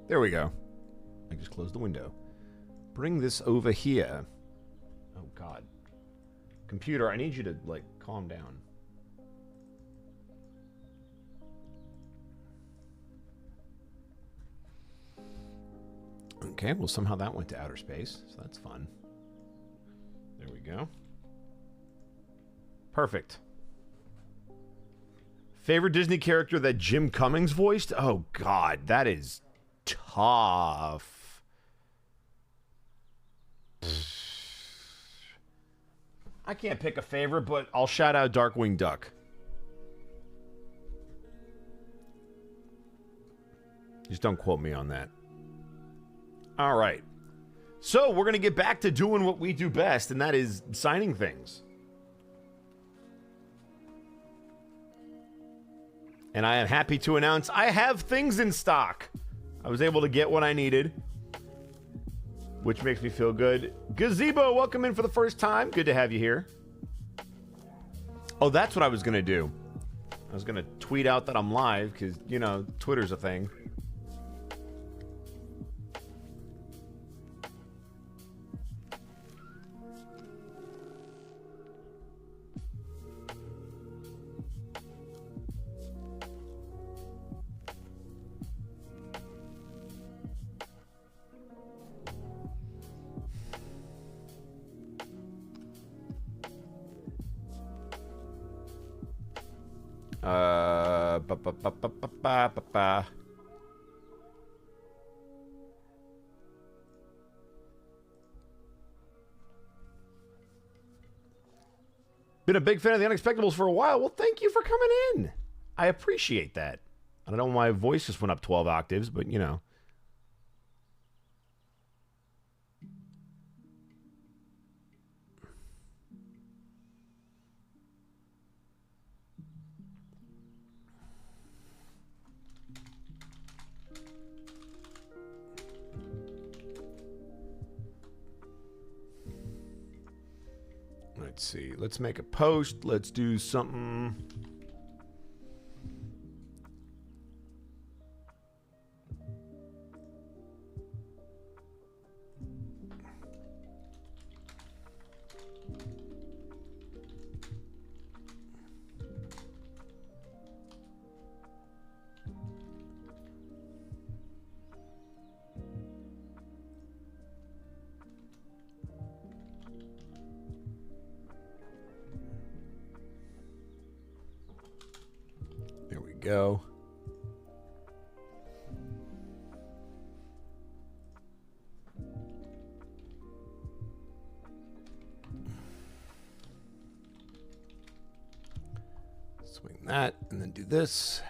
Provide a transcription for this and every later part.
There we go. I just closed the window. Bring this over here. Oh, God. Computer, I need you to, like, calm down. Okay, well, somehow that went to outer space, so that's fun. There we go. Perfect. Favorite Disney character that Jim Cummings voiced? Oh, God, that is tough. I can't pick a favorite, but I'll shout out Darkwing Duck. Just don't quote me on that. All right. So we're going to get back to doing what we do best, and that is signing things. And I am happy to announce I have things in stock. I was able to get what I needed, which makes me feel good. Gazebo, welcome in for the first time. Good to have you here. Oh, that's what I was going to do. I was going to tweet out that I'm live because, you know, Twitter's a thing. Been a big fan of the Unexpectables for a while. Well, thank you for coming in. I appreciate that. I don't know why my voice just went up 12 octaves, but you know. Let's see. Let's make a post. Let's do something. Go. Swing that and then do this.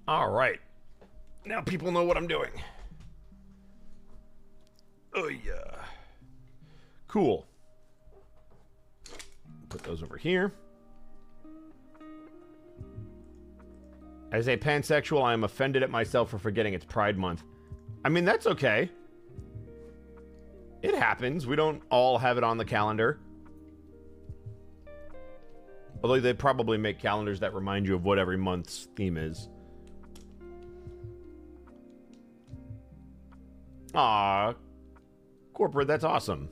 All right. Now people know what I'm doing. Oh, yeah. Cool. Put those over here. As a pansexual, I am offended at myself for forgetting it's Pride Month. I mean, that's okay. It happens. We don't all have it on the calendar. Although they probably make calendars that remind you of what every month's theme is. Aw, corporate, that's awesome.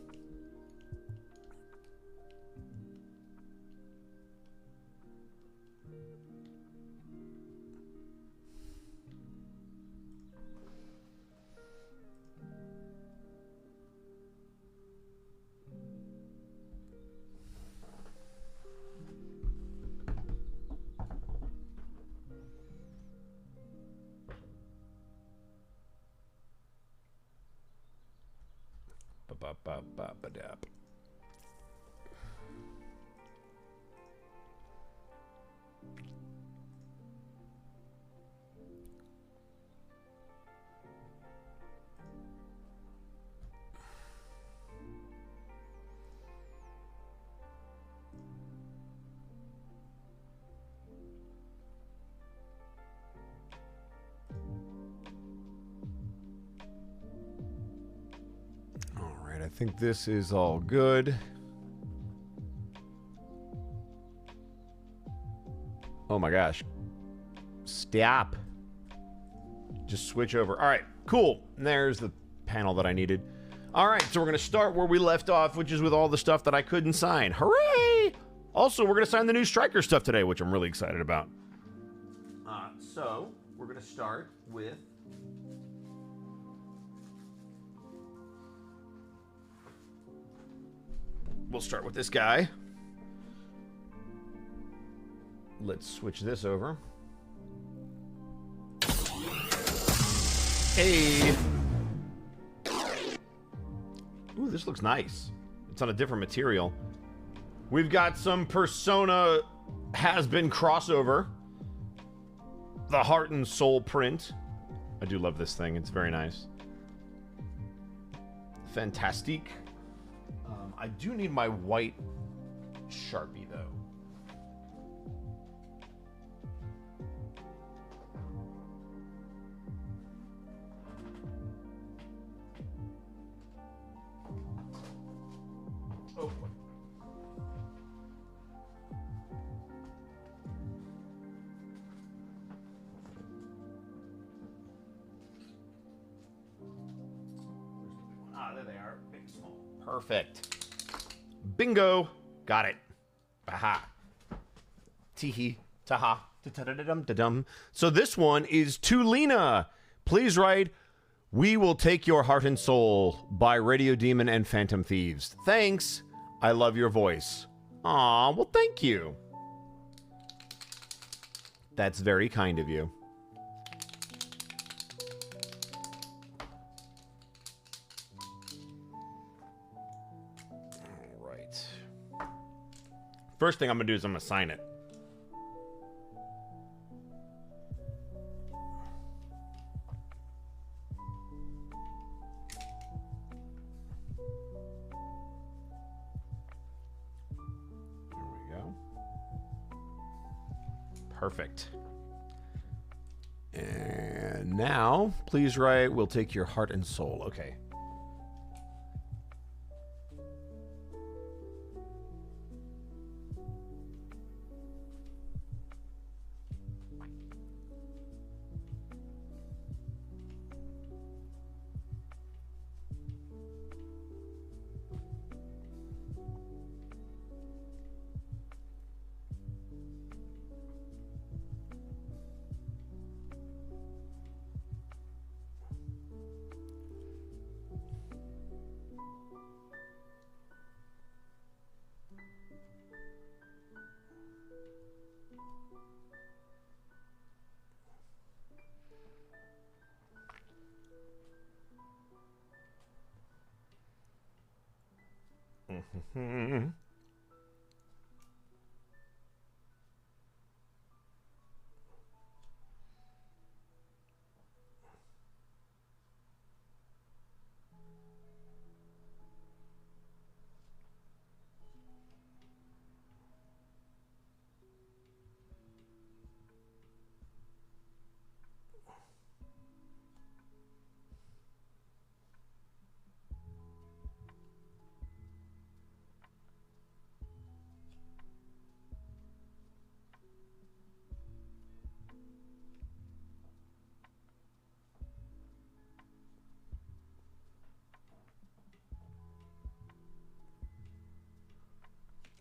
Ba-ba-ba-ba-ba-dap. think this is all good. Oh my gosh. Stop. Just switch over. All right, cool. And there's the panel that I needed. All right, so we're going to start where we left off, which is with all the stuff that I couldn't sign. Hooray! Also, we're going to sign the new Striker stuff today, which I'm really excited about. So, we're going to start with... We'll start with this guy. Let's switch this over. Hey! Ooh, this looks nice. It's on a different material. We've got some Persona has-been crossover. The Heart and Soul print. I do love this thing. It's very nice. Fantastique. I do need my white Sharpie, though. Oh, boy. Ah, there they are. Big, small. Perfect. Bingo. Got it. Aha. Teehee. Taha. Da-da-da-dum-da-dum. So this one is to Lena. Please write, "We Will Take Your Heart and Soul" by Radio Demon and Phantom Thieves. Thanks. I love your voice. Aw, well, thank you. That's very kind of you. All right. First thing I'm going to do is I'm going to sign it. Perfect. And now, please write, "We'll take your heart and soul." Okay.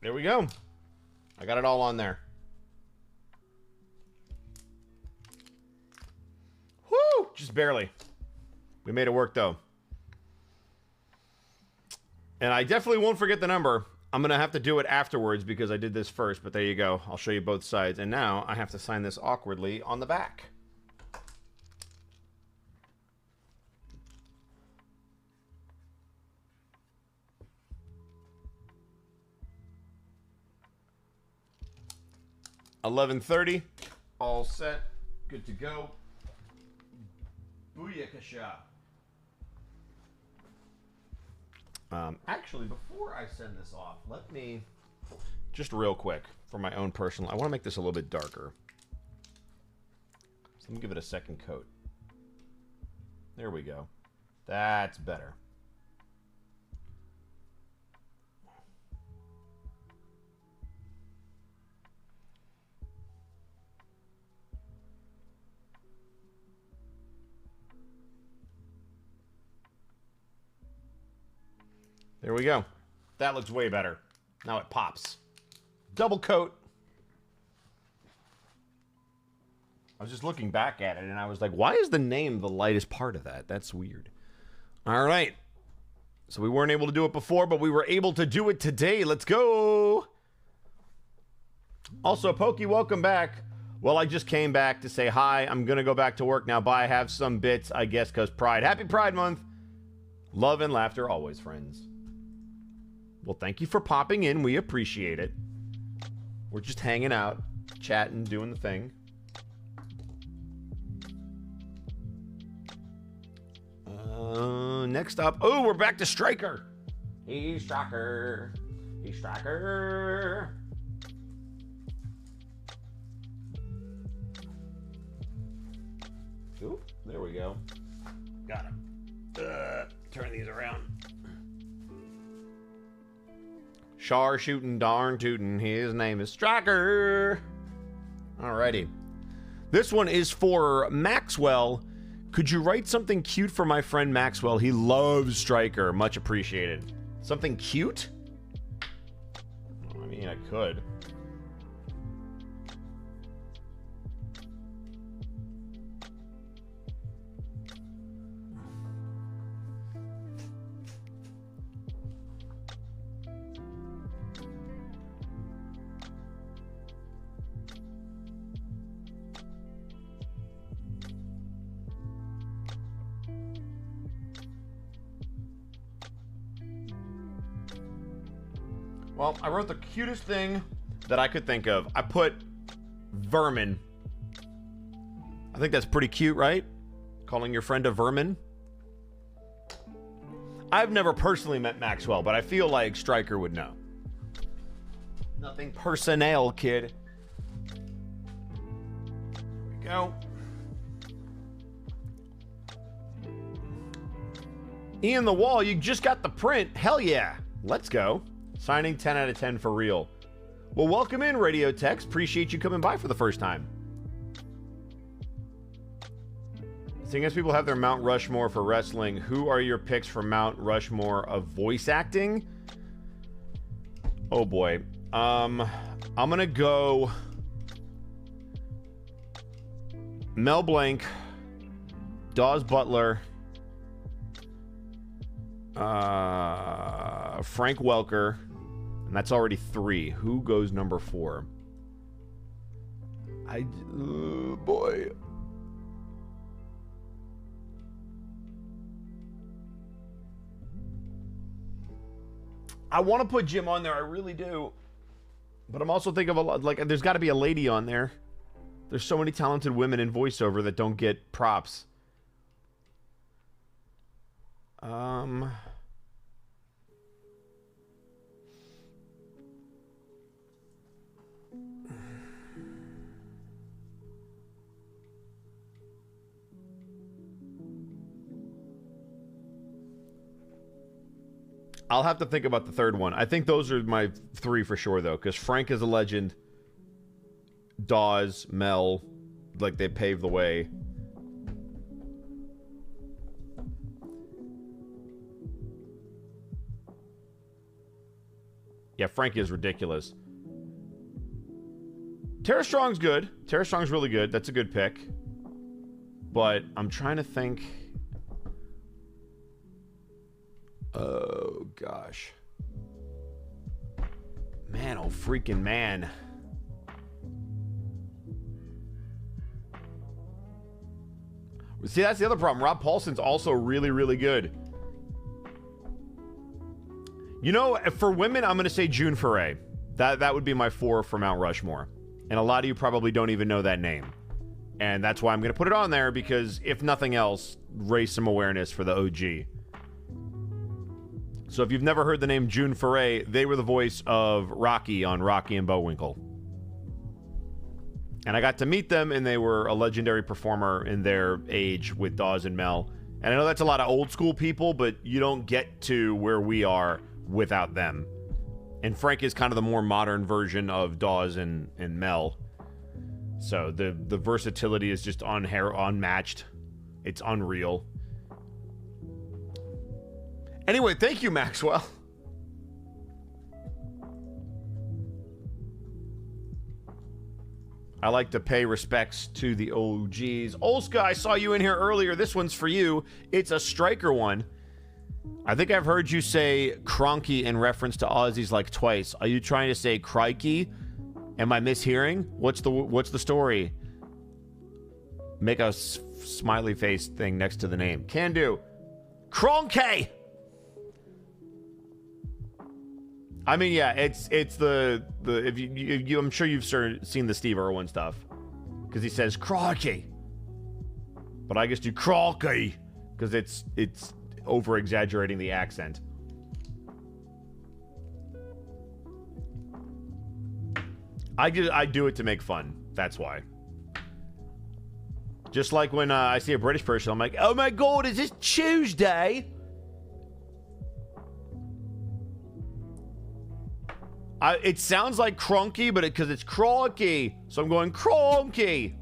There we go. I got it all on there. Woo! Just barely. We made it work, though. And I definitely won't forget the number. I'm going to have to do it afterwards because I did this first, but there you go. I'll show you both sides. And now I have to sign this awkwardly on the back. $11:30, all set, good to go. Booyakasha. Actually, before I send this off, let me, just real quick, for my own personal, I want to make this a little bit darker. So let me give it a second coat. There we go. That's better. There we go. That looks way better. Now it pops. Double coat. I was just looking back at it, and I was like, why is the name the lightest part of that? That's weird. All right. So we weren't able to do it before, but we were able to do it today. Let's go. Also, Pokey, welcome back. Well, I just came back to say hi. I'm going to go back to work now. Bye. Have some bits, I guess, because Pride. Happy Pride Month. Love and laughter always, friends. Well, thank you for popping in. We appreciate it. We're just hanging out, chatting, doing the thing. Next up. Oh, we're back to Striker. He's Striker. He's Striker. Ooh, there we go. Got him. Turn these around. Char shooting, darn tootin'. His name is Striker. Alrighty. This one is for Maxwell. Could you write something cute for my friend Maxwell? He loves Striker. Much appreciated. Something cute? I mean, I could. Well, I wrote the cutest thing that I could think of. I put vermin. I think that's pretty cute, right? Calling your friend a vermin. I've never personally met Maxwell, but I feel like Striker would know. Nothing personnel, kid. There we go. Ian the Wall, you just got the print. Hell yeah. Let's go. Signing 10 out of 10 for real. Well, welcome in, Radio Tex. Appreciate you coming by for the first time. Seeing as people have their Mount Rushmore for wrestling, who are your picks for Mount Rushmore of voice acting? Oh boy. I'm gonna go Mel Blanc, Dawes Butler, Frank Welker, and that's already 3. Who goes number 4? Boy. I want to put Jim on there, I really do. But I'm also thinking of a lot, like, there's got to be a lady on there. There's so many talented women in voiceover that don't get props. I'll have to think about the third one. I think those are my 3 for sure, though, because Frank is a legend. Dawes, Mel, like, they paved the way. Yeah, Frank is ridiculous. Tara Strong's good. Tara Strong's really good. That's a good pick. But I'm trying to think... Oh, gosh. Man, oh, freaking man. See, that's the other problem. Rob Paulson's also really, really good. You know, for women, I'm going to say June Foray. That would be my 4 for Mount Rushmore. And a lot of you probably don't even know that name. And that's why I'm going to put it on there, because if nothing else, raise some awareness for the OG. So if you've never heard the name June Foray, they were the voice of Rocky on Rocky and Bullwinkle. And I got to meet them, and they were a legendary performer in their age with Dawes and Mel. And I know that's a lot of old school people, but you don't get to where we are without them. And Frank is kind of the more modern version of Dawes and Mel. So the versatility is just unmatched. It's unreal. Anyway, thank you, Maxwell. I like to pay respects to the OGs. Olska, I saw you in here earlier. This one's for you. It's a striker one. I think I've heard you say cronky in reference to Aussies like twice. Are you trying to say crikey? Am I mishearing? What's the story? Make a smiley face thing next to the name. Can do. Cronky! I mean, yeah, it's the if you I'm sure you've seen the Steve Irwin stuff, because he says crikey, but I just do crikey because it's over exaggerating the accent. I do it to make fun. That's why. Just like when I see a British person, I'm like, oh my god, is this Tuesday? It sounds like cronky, but because it's cronky, so I'm going cronky.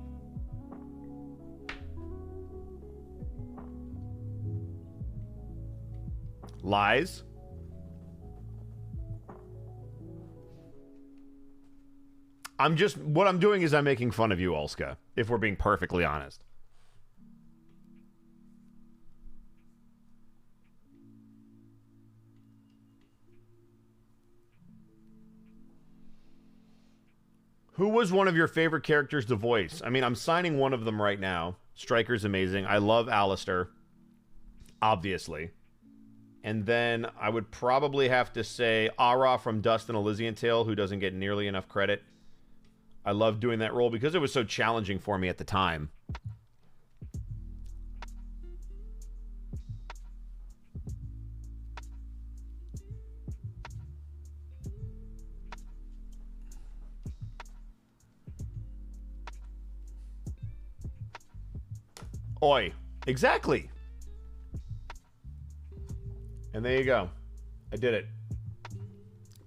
Lies. What I'm doing is I'm making fun of you, Olska, if we're being perfectly honest. Who was one of your favorite characters to voice? I mean, I'm signing one of them right now. Striker's amazing. I love Alistair, obviously. And then I would probably have to say Ara from Dust and Elysian Tale, who doesn't get nearly enough credit. I love doing that role because it was so challenging for me at the time. Oi. Exactly. And there you go. I did it.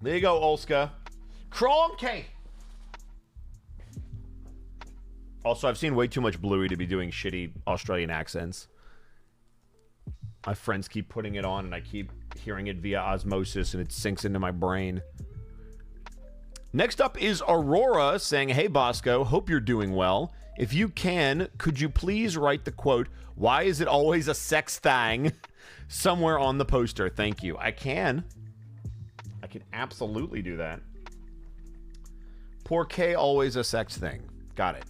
There you go, Olska. Cronky! Also, I've seen way too much Bluey to be doing shitty Australian accents. My friends keep putting it on, and I keep hearing it via osmosis, and it sinks into my brain. Next up is Aurora saying, hey, Bosco, hope you're doing well. If you can, could you please write the quote, why is it always a sex thing, somewhere on the poster? Thank you. I can absolutely do that. Poor K, always a sex thing. Got it.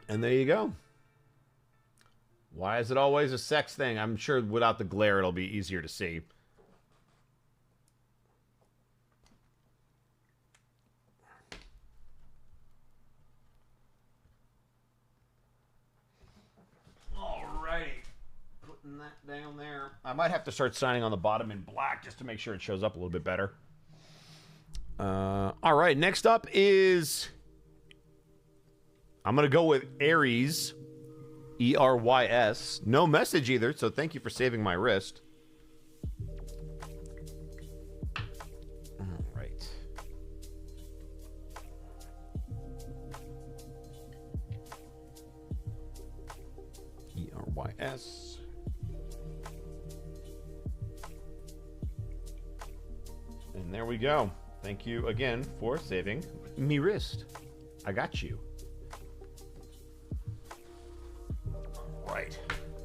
And there you go. Why is it always a sex thing? I'm sure without the glare, it'll be easier to see. Alrighty. Putting that down there. I might have to start signing on the bottom in black just to make sure it shows up a little bit better. All right. Next up is... I'm going to go with Aries, E-R-Y-S. No message either, so thank you for saving my wrist. All right. E-R-Y-S. And there we go. Thank you again for saving me wrist. I got you. Right.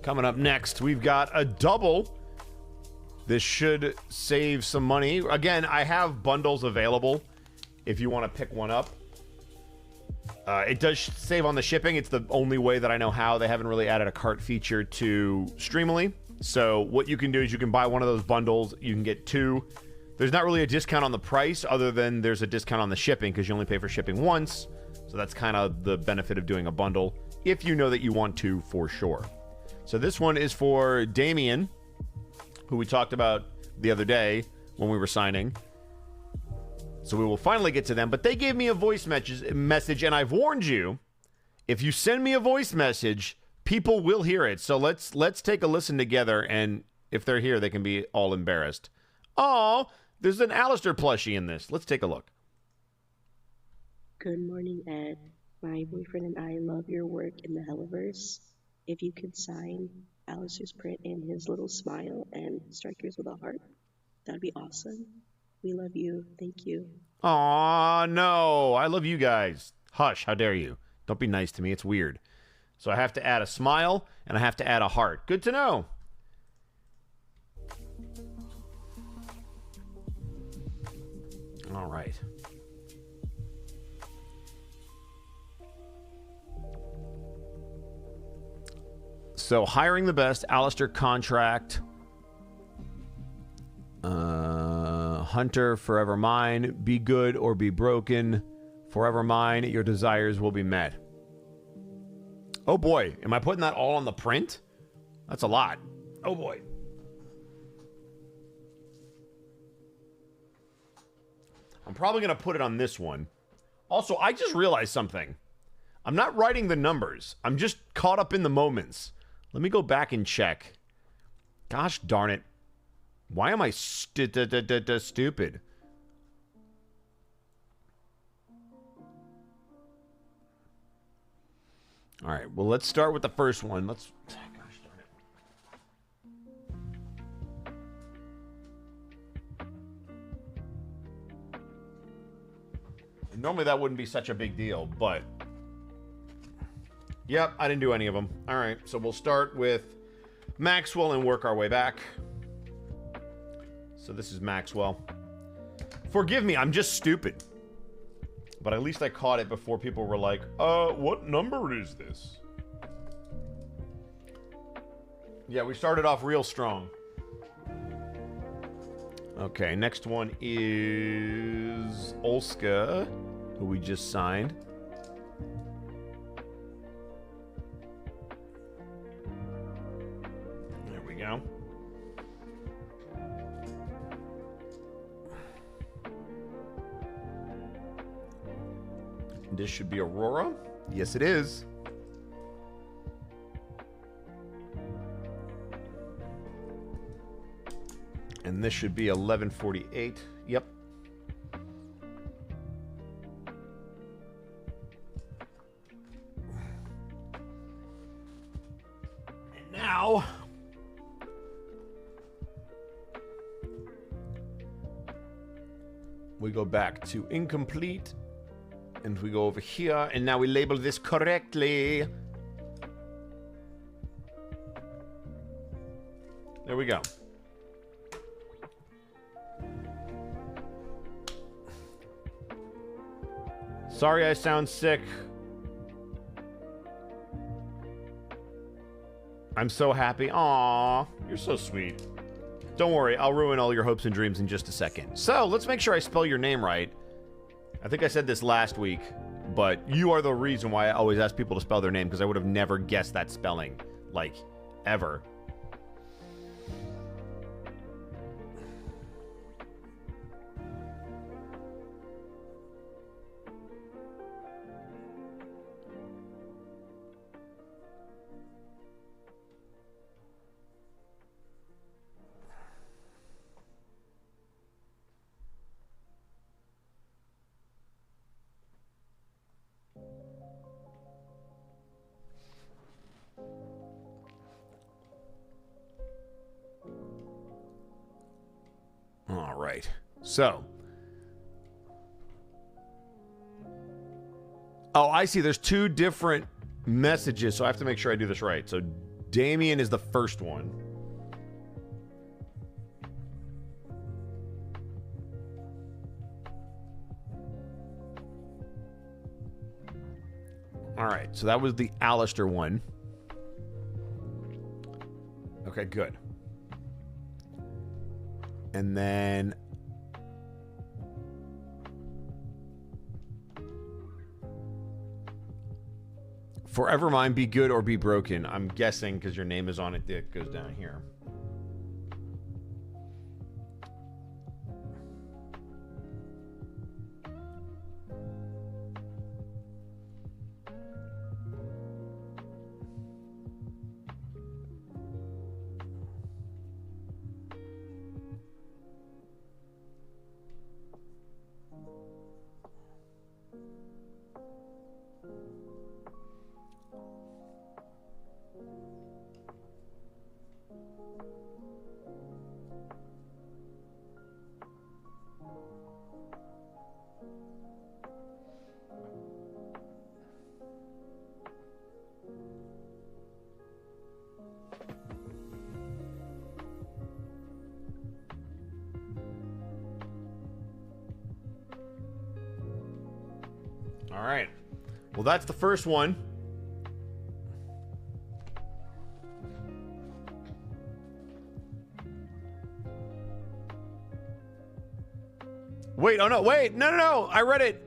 Coming up next, we've got a double. This should save some money. Again, I have bundles available if you want to pick one up. It does save on the shipping. It's the only way that I know how. They haven't really added a cart feature to Streamily. So what you can do is you can buy one of those bundles. You can get two. There's not really a discount on the price other than there's a discount on the shipping because you only pay for shipping once. So that's kind of the benefit of doing a bundle if you know that you want to for sure. So this one is for Damien, who we talked about the other day when we were signing. So we will finally get to them. But they gave me a voice message, and I've warned you, if you send me a voice message, people will hear it. So let's take a listen together, and if they're here, they can be all embarrassed. Oh, there's an Alistair plushie in this. Let's take a look. Good morning, Ed. My boyfriend and I love your work in the Helluverse. If you could sign Alistair's print in his little smile and strikers with a heart, that'd be awesome. We love you. Thank you. Aw, no. I love you guys. Hush, how dare you. Don't be nice to me. It's weird. So I have to add a smile, and I have to add a heart. Good to know. All right. So, hiring the best, Alistair contract. Hunter, forever mine. Be good or be broken. Forever mine. Your desires will be met. Oh boy, am I putting that all on the print? That's a lot. Oh boy. I'm probably going to put it on this one. Also, I just realized something. I'm not writing the numbers. I'm just caught up in the moments. Let me go back and check. Gosh darn it. Why am I stupid? All right, well, let's start with the first one. Gosh darn it. Normally that wouldn't be such a big deal, but... Yep, I didn't do any of them. All right, so we'll start with Maxwell and work our way back. So this is Maxwell. Forgive me, I'm just stupid. But at least I caught it before people were like, what number is this? Yeah, we started off real strong. Okay, next one is Olska, who we just signed. There we go. This should be Aurora. Yes, it is. And this should be 1148. Yep. And now... we go back to incomplete. And we go over here, and now we label this correctly. There we go. Sorry I sound sick. I'm so happy. Aww, you're so sweet. Don't worry, I'll ruin all your hopes and dreams in just a second. So, let's make sure I spell your name right. I think I said this last week, but you are the reason why I always ask people to spell their name, because I would have never guessed that spelling. Like, ever. All right. So. Oh, I see. There's two different messages, so I have to make sure I do this right. So Damien is the first one. All right. So that was the Alistair one. Okay, good. And then Forever mine, be good or be broken. I'm guessing because your name is on it, it goes down here. All right. Well, that's the first one. Wait, oh no, wait, no, I read it.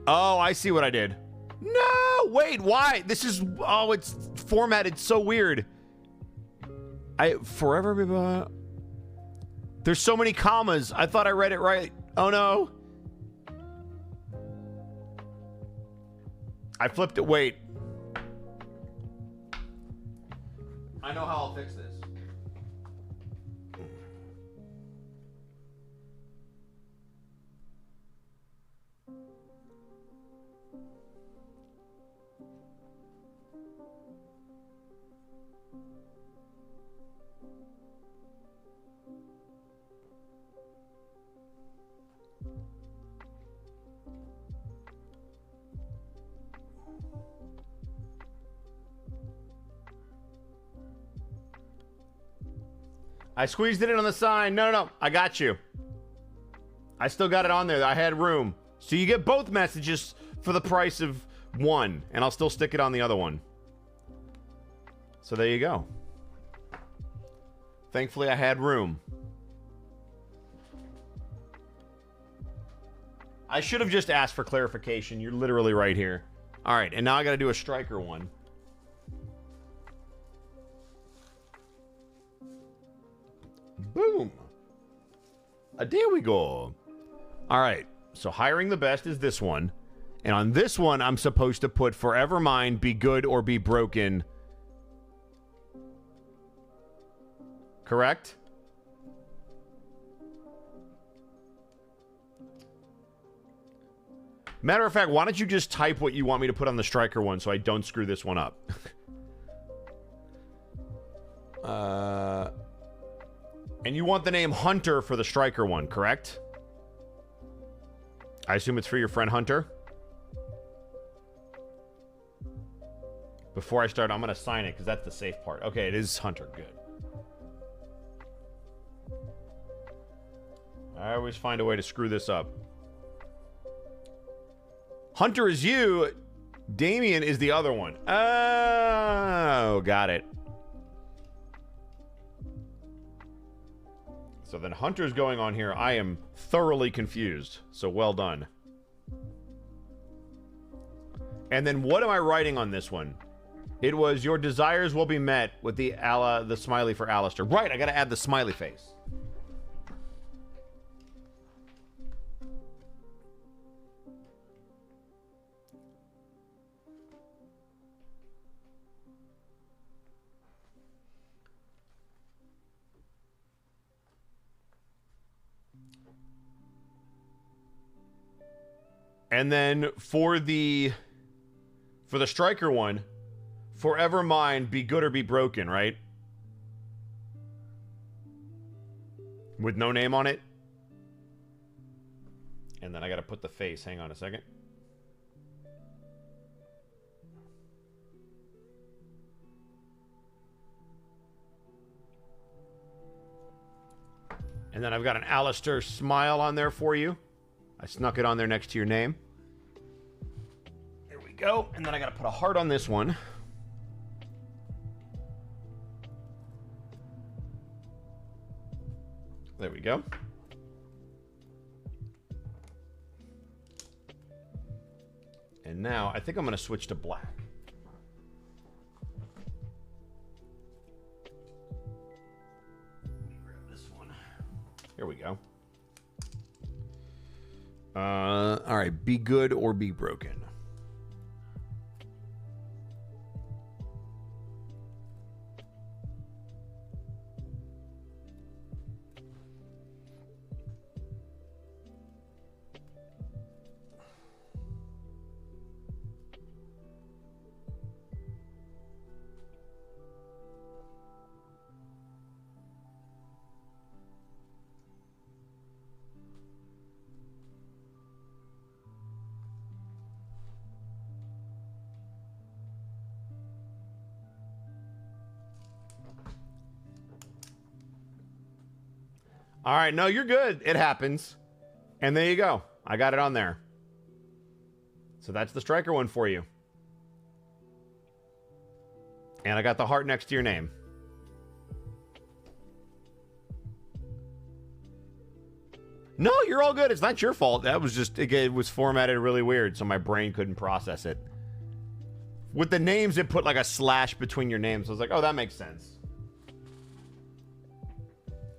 Oh, I see what I did. No, wait, why? This is, oh, it's formatted so weird. There's so many commas. I thought I read it right. Oh no. I flipped it. Wait. I know how I'll fix this. I squeezed it in on the sign. No. I got you. I still got it on there. I had room. So you get both messages for the price of one, and I'll still stick it on the other one. So there you go. Thankfully, I had room. I should have just asked for clarification. You're literally right here. All right, and now I got to do a striker one. Boom. There we go. All right. So hiring the best is this one. And on this one, I'm supposed to put forever mine, be good or be broken. Correct? Matter of fact, why don't you just type what you want me to put on the striker one so I don't screw this one up? And you want the name Hunter for the striker one, correct? I assume it's for your friend Hunter. Before I start, I'm going to sign it because that's the safe part. Okay, it is Hunter. Good. I always find a way to screw this up. Hunter is you. Damien is the other one. Oh, got it. So then Hunter's going on here. I am thoroughly confused. So well done. And then what am I writing on this one? It was your desires will be met with the smiley for Alistair. Right, I got to add the smiley face. And then for the striker one, forever mine, be good or be broken, right? With no name on it. And then I got to put the face. Hang on a second. And then I've got an Alistair smile on there for you. I snuck it on there next to your name. There we go. And then I got to put a heart on this one. There we go. And now I think I'm going to switch to black. Let me grab this one. Here we go. All right, be good or be broken. All right, no, you're good. It happens. And there you go. I got it on there. So that's the striker one for you. And I got the heart next to your name. No, you're all good. It's not your fault. That was just, it was formatted really weird, so my brain couldn't process it. With the names, it put like a slash between your names. I was like, oh, that makes sense.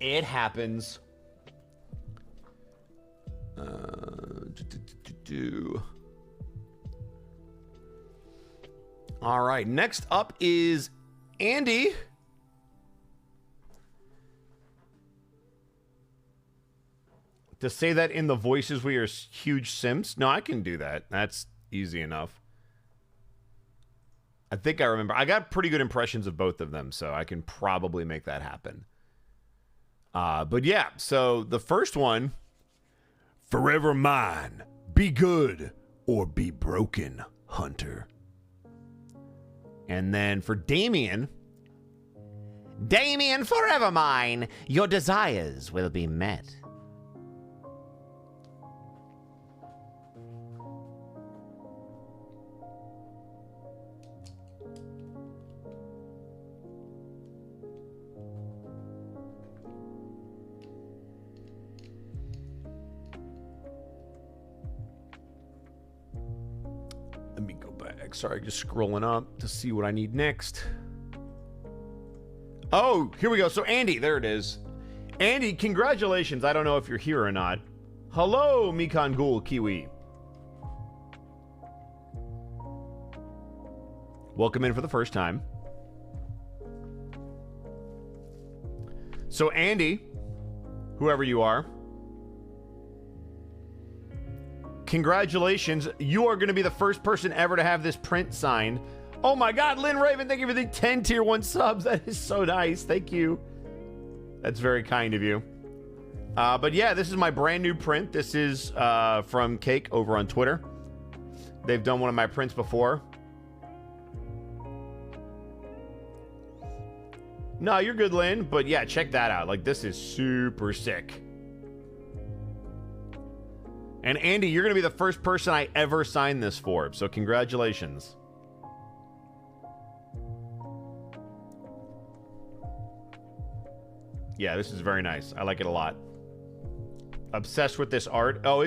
It happens. All right. Next up is Andy. To say that in the voices we are huge simps? No, I can do that. That's easy enough. I think I remember. I got pretty good impressions of both of them, so I can probably make that happen. But yeah, so the first one, forever mine, be good or be broken, Hunter. And then for Damien, Damien, forever mine, your desires will be met. Let me go back. Sorry, just scrolling up to see what I need next. Oh, here we go. So Andy, there it is. Andy, congratulations. I don't know if you're here or not. Hello, Mikan Ghoul Kiwi. Welcome in for the first time. So Andy, whoever you are, congratulations. You are going to be the first person ever to have this print signed. Oh my God, Lynn Raven, thank you for the 10 tier 1 subs. That is so nice. Thank you. That's very kind of you. But yeah, this is my brand new print. This is from Cake over on Twitter. They've done one of my prints before. No, you're good, Lynn. But yeah, check that out. Like, this is super sick. And Andy, you're going to be the first person I ever signed this for. So congratulations. Yeah, this is very nice. I like it a lot. Obsessed with this art. Oh,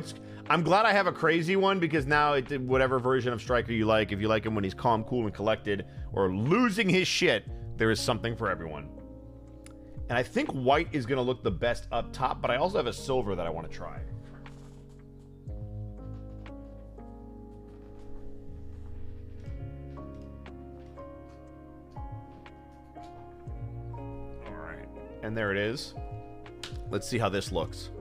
I'm glad I have a crazy one because now whatever version of Striker you like, if you like him when he's calm, cool, and collected, or losing his shit, there is something for everyone. And I think white is going to look the best up top, but I also have a silver that I want to try. And there it is. Let's see how this looks.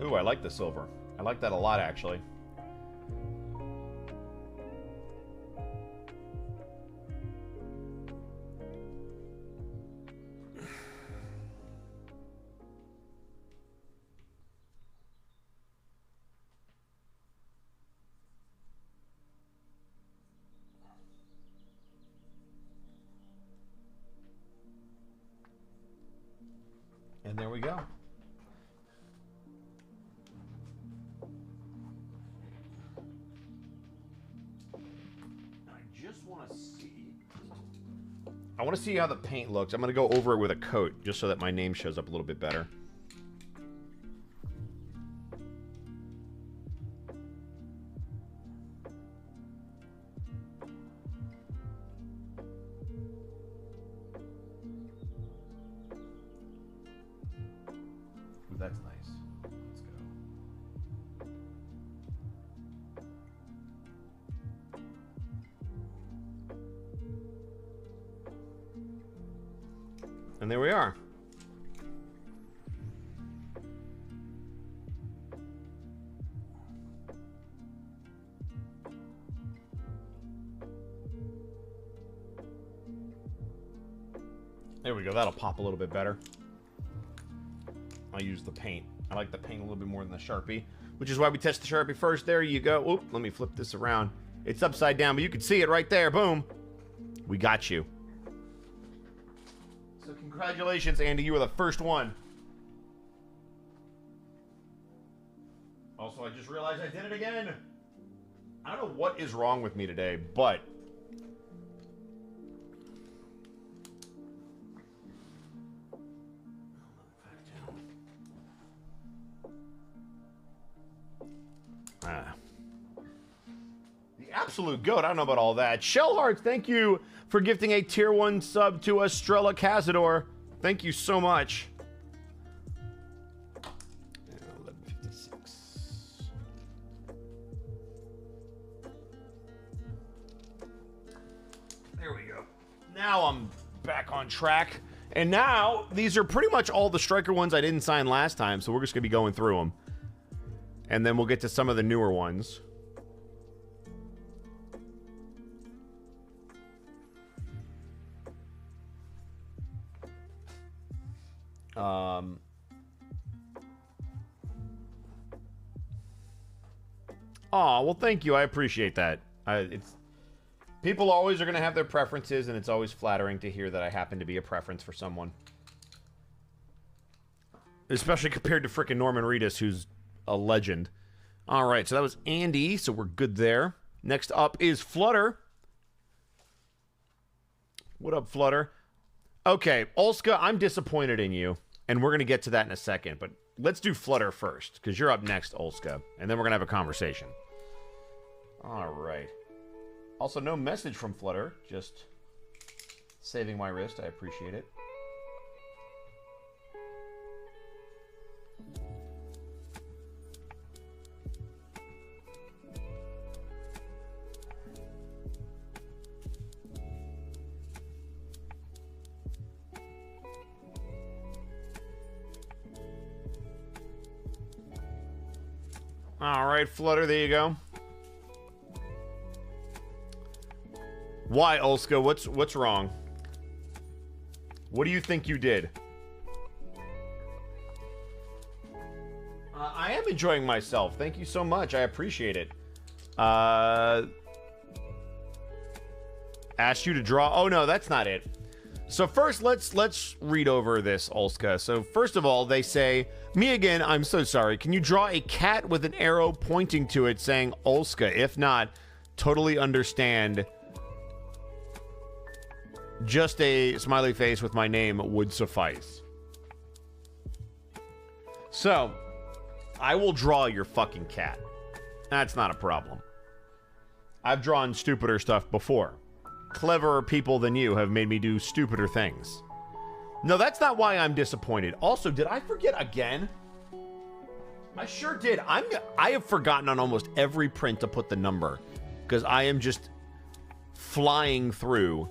Ooh, I like the silver. I like that a lot, actually. And there we go. I just want to see. I I want to see how the paint looks. I'm going to go over it with a coat just so that my name shows up a little bit better. Ooh, that's nice. Let's go. And there we are. There we go. That'll pop a little bit better. I'll use the paint. I like the paint a little bit more than the Sharpie, which is why we test the Sharpie first. There you go. Oop, let me flip this around. It's upside down, but you can see it right there. Boom. We got you. So congratulations, Andy. You were the first one. Also, I just realized I did it again. I don't know what is wrong with me today, but... The absolute goat. I don't know about all that. Shellhearts, thank you for gifting a tier 1 sub to Estrella Cazador. Thank you so much. 1156. There we go. Now I'm back on track. And now these are pretty much all the striker ones I didn't sign last time, so we're just going to be going through them. And then we'll get to some of the newer ones. Oh, well, thank you. I appreciate that. It's people always are going to have their preferences, and it's always flattering to hear that I happen to be a preference for someone. Especially compared to frickin' Norman Reedus, who's a legend. All right, so that was Andy, so we're good there. Next up is Flutter. What up, Flutter? Okay, Olska, I'm disappointed in you, and we're going to get to that in a second, but let's do Flutter first, because you're up next, Olska, and then we're going to have a conversation. All right. Also, no message from Flutter, just saving my wrist. I appreciate it. All right, Flutter, there you go. Why, Olska? What's wrong? What do you think you did? I am enjoying myself. Thank you so much. I appreciate it. Asked you to draw. Oh no, that's not it. So first, let's read over this, Olska. So first of all, they say, "Me again. I'm so sorry. Can you draw a cat with an arrow pointing to it, saying Olska? If not, totally understand. Just a smiley face with my name would suffice." So, I will draw your fucking cat. That's not a problem. I've drawn stupider stuff before. Cleverer people than you have made me do stupider things. No, that's not why I'm disappointed. Also, did I forget again? I sure did. I have forgotten on almost every print to put the number, because I am just flying through.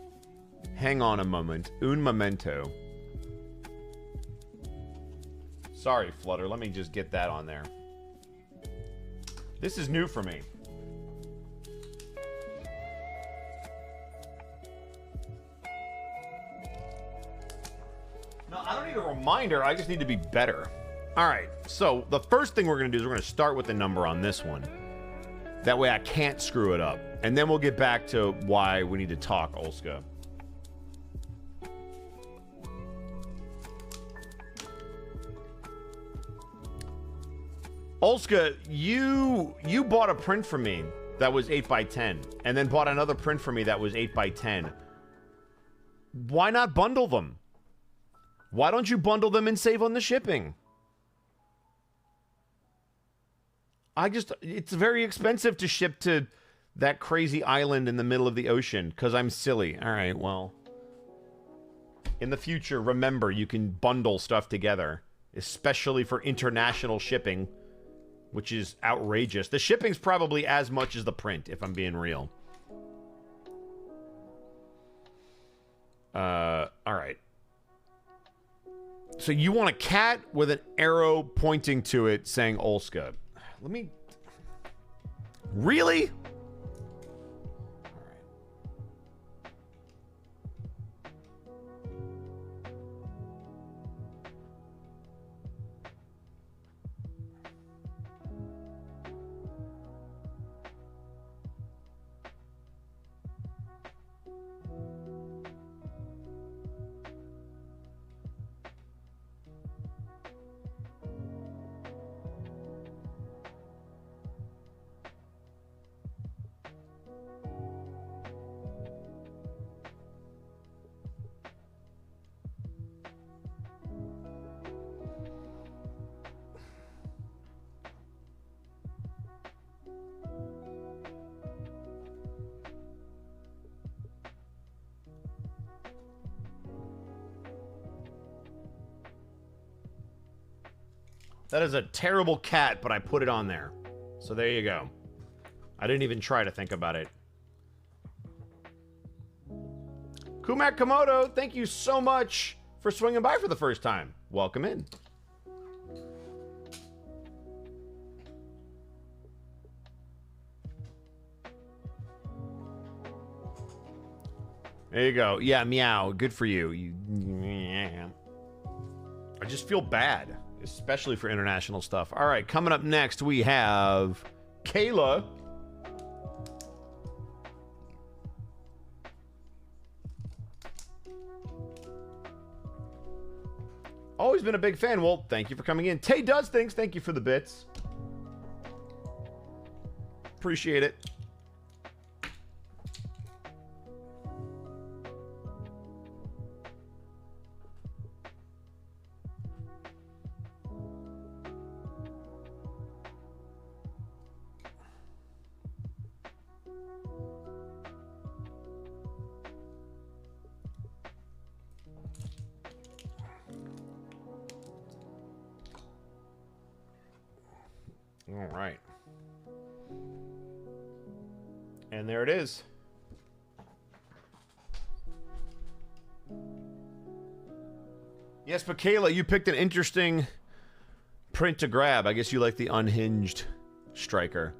Hang on a moment. Un momento. Sorry, Flutter. Let me just get that on there. This is new for me. No, I don't need a reminder. I just need to be better. All right. So the first thing we're going to do is we're going to start with the number on this one. That way I can't screw it up. And then we'll get back to why we need to talk, Olska. Olska, you bought a print for me that was 8x10, and then bought another print for me that was 8x10. Why not bundle them? Why don't you bundle them and save on the shipping? It's very expensive to ship to that crazy island in the middle of the ocean because I'm silly. All right, well. In the future, remember, you can bundle stuff together, especially for international shipping, which is outrageous. The shipping's probably as much as the print, if I'm being real. All right. So you want a cat with an arrow pointing to it saying Olska. Let me... Really? That is a terrible cat, but I put it on there. So there you go. I didn't even try to think about it. Kumak Komodo, thank you so much for swinging by for the first time. Welcome in. There you go. Yeah, meow. Good for you. I just feel bad, especially for international stuff. All right, coming up next, we have Kayla. Always been a big fan. Well, thank you for coming in. Tay Does Things, thank you for the bits. Appreciate it. All right. And there it is. Yes, but Kayla, you picked an interesting print to grab. I guess you like the unhinged striker.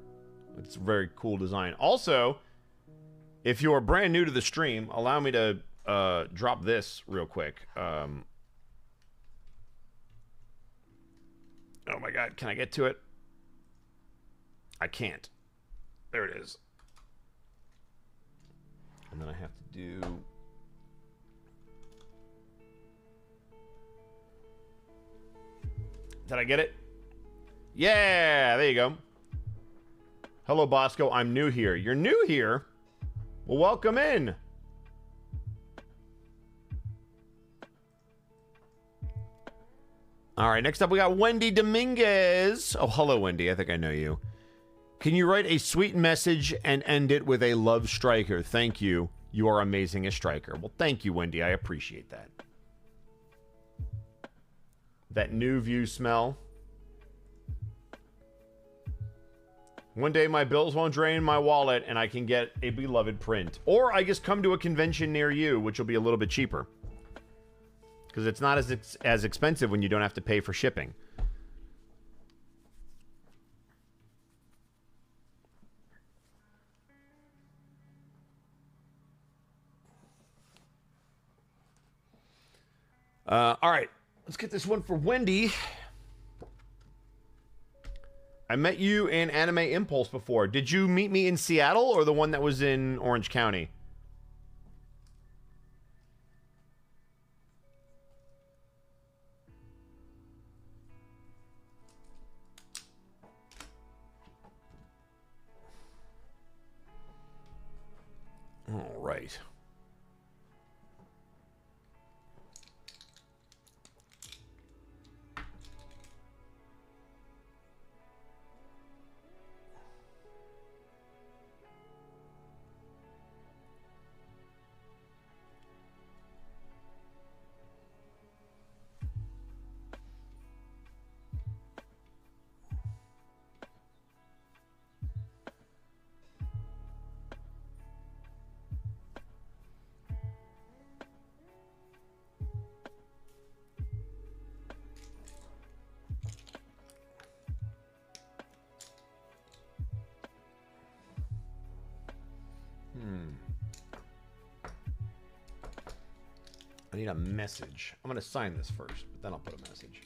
It's a very cool design. Also, if you are brand new to the stream, allow me to drop this real quick. Oh my god, can I get to it? I can't. There it is. And then I have to do... Did I get it? Yeah, there you go. Hello, Bosco. I'm new here. You're new here? Well, welcome in. All right, next up we got Wendy Dominguez. Oh, hello, Wendy. I think I know you. Can you write a sweet message and end it with a love striker? Thank you. You are amazing as striker. Well, thank you, Wendy. I appreciate that. That new view smell. One day my bills won't drain my wallet and I can get a beloved print. Or I just come to a convention near you, which will be a little bit cheaper. Because it's not as expensive when you don't have to pay for shipping. All right, let's get this one for Wendy. I met you in Anime Impulse before. Did you meet me in Seattle or the one that was in Orange County? All right. I need a message. I'm going to sign this first, but then I'll put a message.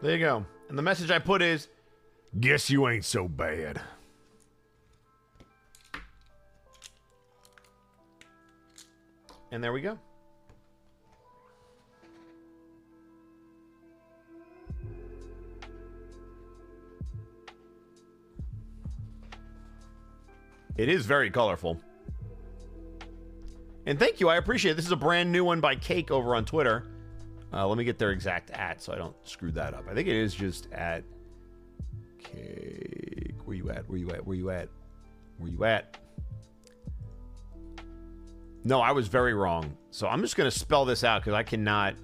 There you go. And the message I put is, guess you ain't so bad. And there we go. It is very colorful. And thank you, I appreciate it. This is a brand new one by Cake over on Twitter. Let me get their exact @ so I don't screw that up. I think it is just @ Cake. Where you at? Where you at? Where you at? Where you at? No, I was very wrong. So I'm just going to spell this out because I cannot.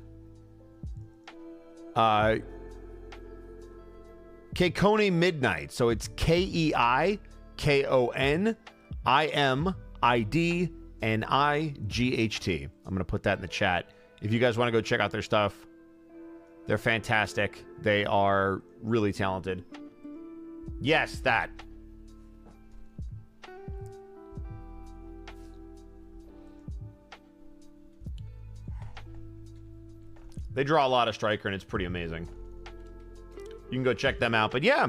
Keikone Midnight. So it's KEIKONIMIDNIGHT. I'm going to put that in the chat. If you guys want to go check out their stuff, they're fantastic. They are really talented. Yes, that. They draw a lot of Striker, and it's pretty amazing. You can go check them out. But yeah.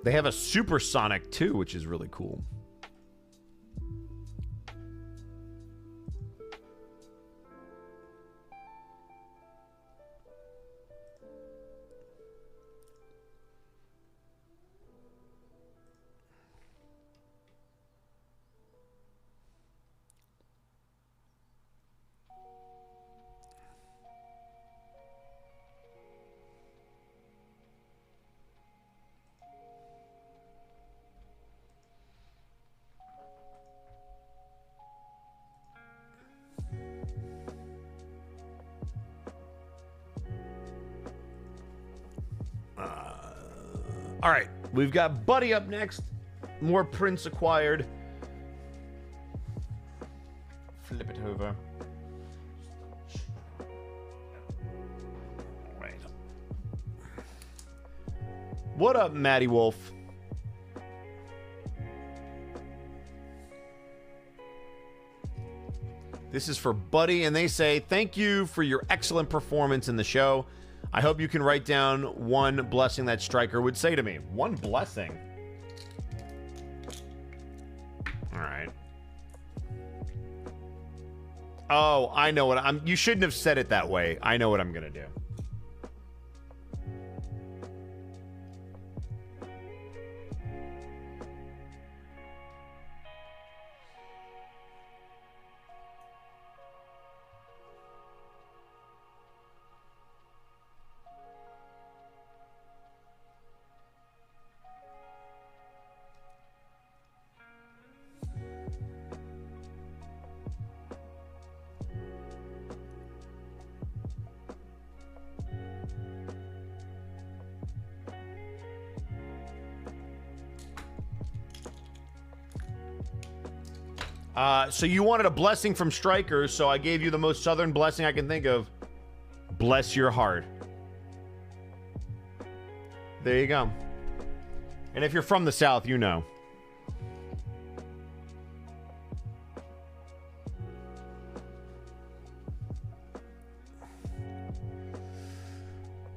They have a Supersonic, too, which is really cool. All right, we've got Buddy up next. More prints acquired. Flip it over. Right. What up, Matty Wolf? This is for Buddy, and they say, thank you for your excellent performance in the show. I hope you can write down one blessing that Striker would say to me. One blessing? All right. Oh, I know what you shouldn't have said it that way. I know what I'm going to do. So you wanted a blessing from Striker, so I gave you the most southern blessing I can think of. Bless your heart. There you go. And if you're from the South, you know.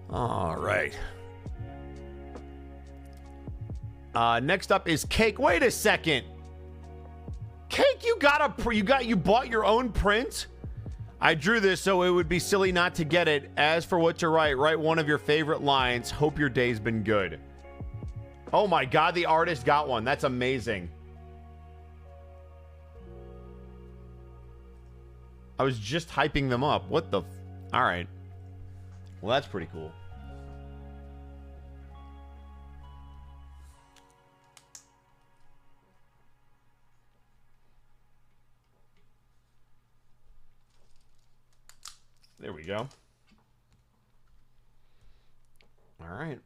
All right. Next up is Cake. Wait a second. Cake, you bought your own print? I drew this so it would be silly not to get it. As for what to write one of your favorite lines. Hope your day's been good. Oh my god, the artist got one. That's amazing. I was just hyping them up. What the... All right. Well, that's pretty cool. There we go. All right.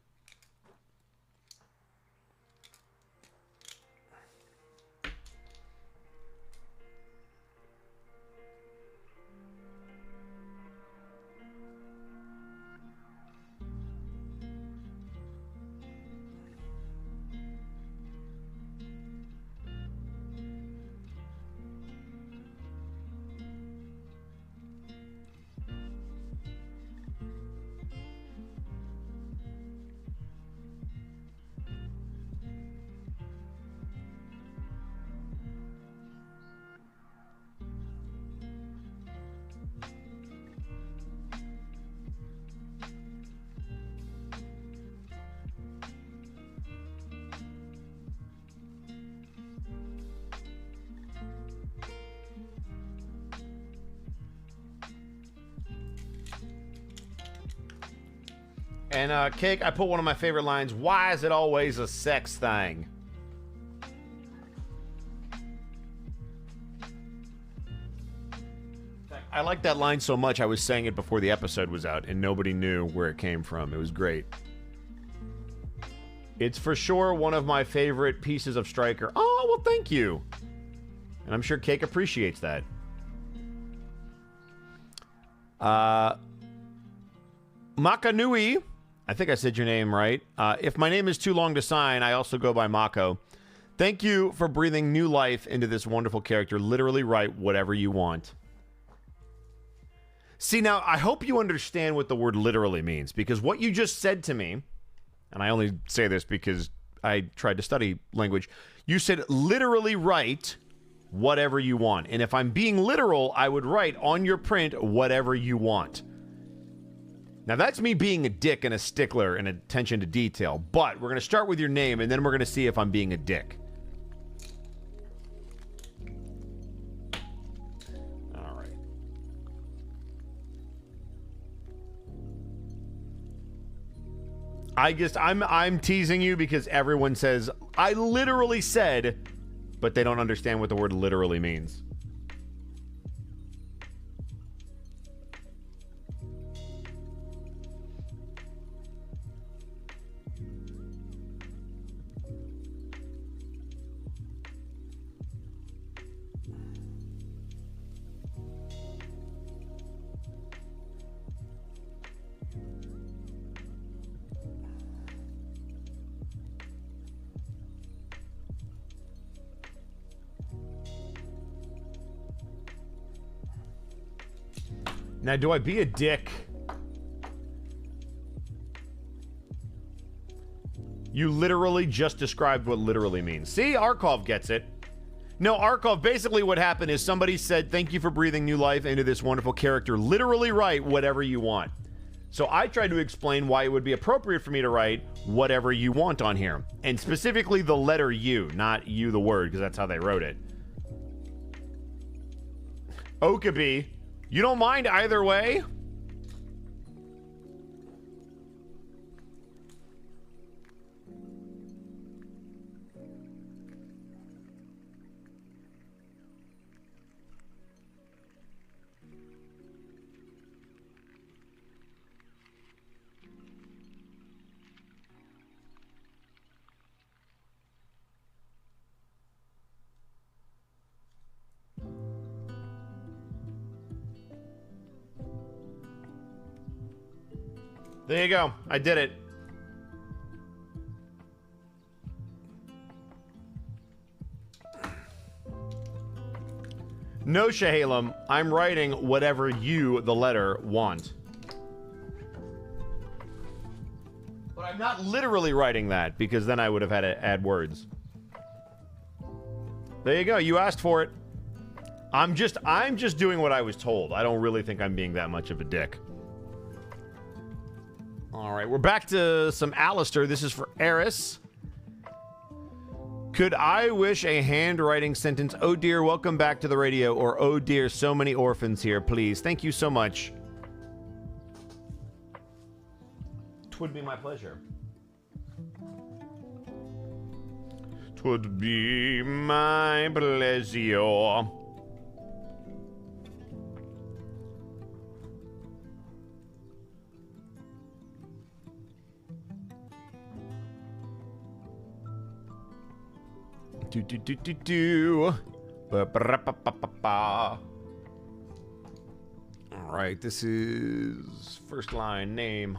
And, Cake, I put one of my favorite lines. Why is it always a sex thing? I like that line so much, I was saying it before the episode was out, and nobody knew where it came from. It was great. It's for sure one of my favorite pieces of Striker. Oh, well, thank you. And I'm sure Cake appreciates that. Makanui, I think I said your name right. If my name is too long to sign, I also go by Mako. Thank you for breathing new life into this wonderful character. Literally write whatever you want. See, now, I hope you understand what the word literally means, because what you just said to me, and I only say this because I tried to study language, you said literally write whatever you want. And if I'm being literal, I would write on your print whatever you want. Now, that's me being a dick and a stickler and attention to detail, but we're going to start with your name, and then we're going to see if I'm being a dick. All right. I guess I'm teasing you because everyone says, I literally said, but they don't understand what the word literally means. Now, do I be a dick? You literally just described what literally means. See, Arkov gets it. No, Arkov, basically what happened is somebody said, thank you for breathing new life into this wonderful character. Literally write whatever you want. So I tried to explain why it would be appropriate for me to write whatever you want on here. And specifically the letter U, not you the word, because that's how they wrote it. Okabe. You don't mind either way? There you go. I did it. No, Shahalem. I'm writing whatever you, the letter, want. But I'm not literally writing that, because then I would have had to add words. There you go. You asked for it. I'm just doing what I was told. I don't really think I'm being that much of a dick. All right, we're back to some Alistair. This is for Eris. Could I wish a handwriting sentence? Oh dear, welcome back to the radio. Or oh dear, so many orphans here, please. Thank you so much. Twould be my pleasure. Twould be my pleasure. Do do do do do. Ba ba ba ba ba ba. All right, this is first line name.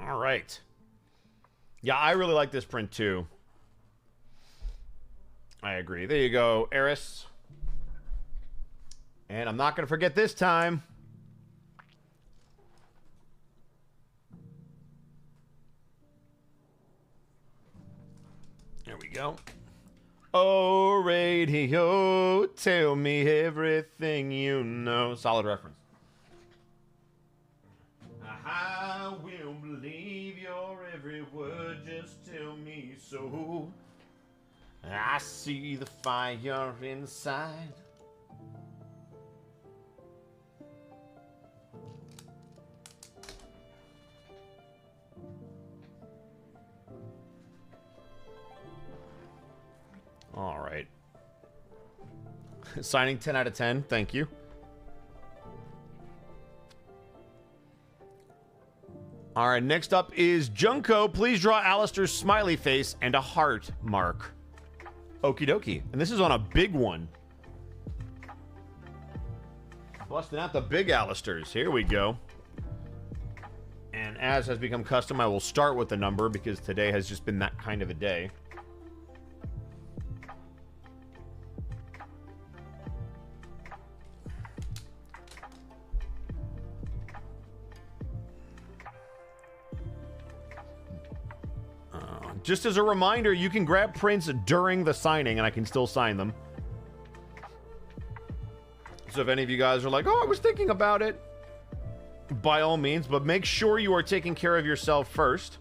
All right. Yeah, I really like this print too. I agree. There you go, Eris. And I'm not going to forget this time. There we go. Oh, radio, tell me everything you know. Solid reference. I will believe your every word, just tell me so. I see the fire inside. All right. Signing 10 out of 10. Thank you. All right, next up is Junko. Please draw Alistair's smiley face and a heart mark. Okie dokie. And this is on a big one. Busting out the big Alistairs. Here we go. And as has become custom, I will start with the number because today has just been that kind of a day. Just as a reminder, you can grab prints during the signing, and I can still sign them. So if any of you guys are like, oh, I was thinking about it, by all means, but make sure you are taking care of yourself first.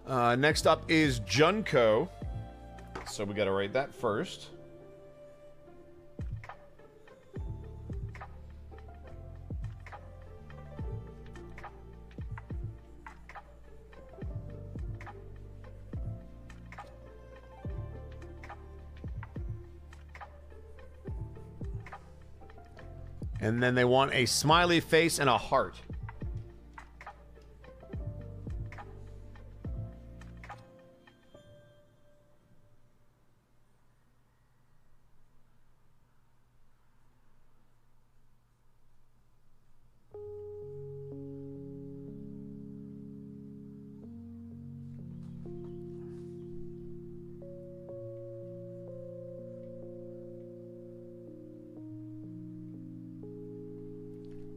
Next up is Junko. So we got to write that first. And then they want a smiley face and a heart.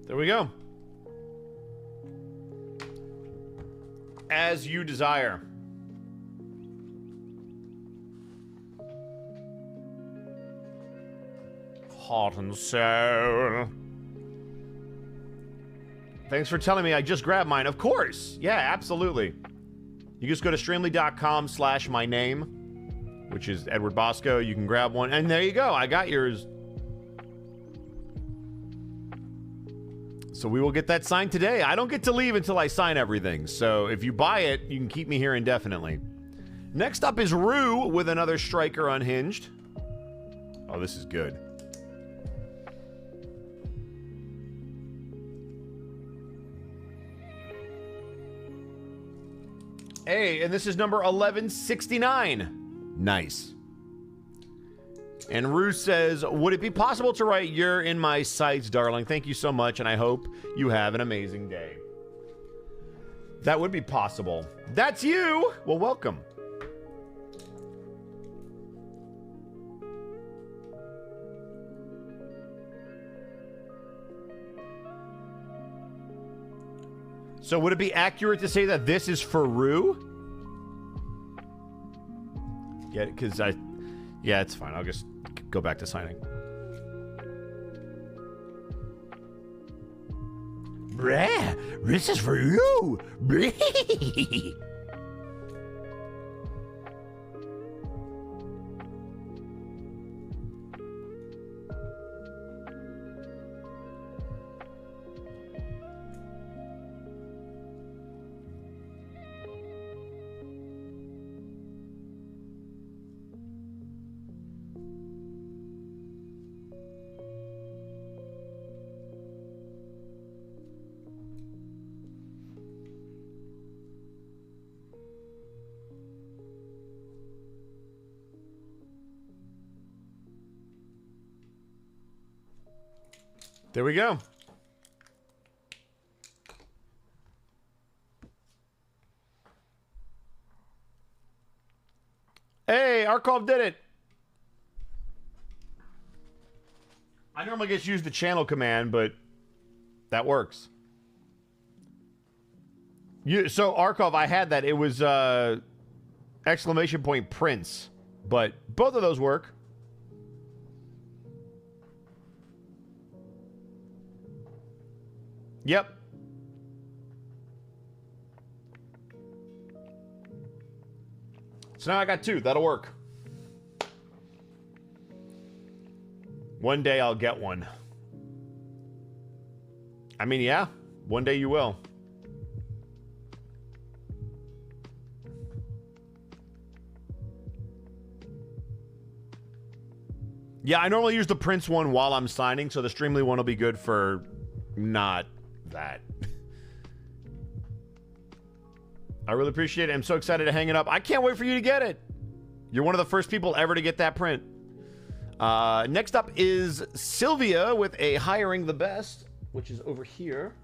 There we go. As you desire. Heart and soul. Thanks for telling me I just grabbed mine. Of course. Yeah, absolutely. You just go to streamily.com/my name, which is Edward Bosco. You can grab one. And there you go. I got yours. So we will get that signed today. I don't get to leave until I sign everything. So if you buy it, you can keep me here indefinitely. Next up is Rue with another striker unhinged. Oh, this is good. Hey, and this is number 1169. Nice. And Ruth says, would it be possible to write "You're in my sights, darling"? Thank you so much, and I hope you have an amazing day. That would be possible. That's you! Well, welcome. So would it be accurate to say that this is for Rue? Yeah, because yeah, it's fine. I'll just go back to signing. Bruh, this is for you. There we go. Hey, Arkov did it. I normally just use the channel command, but that works. So Arkov, I had that. It was exclamation point Prince, but both of those work. Yep. So now I got two. That'll work. One day I'll get one. I mean, yeah. One day you will. Yeah, I normally use the Prince one while I'm signing, so the Streamily one will be good for not that. I really appreciate it. I'm so excited to hang it up. I can't wait for you to get it. You're one of the first people ever to get that print. Next up is Sylvia with a Hiring the Best, which is over here.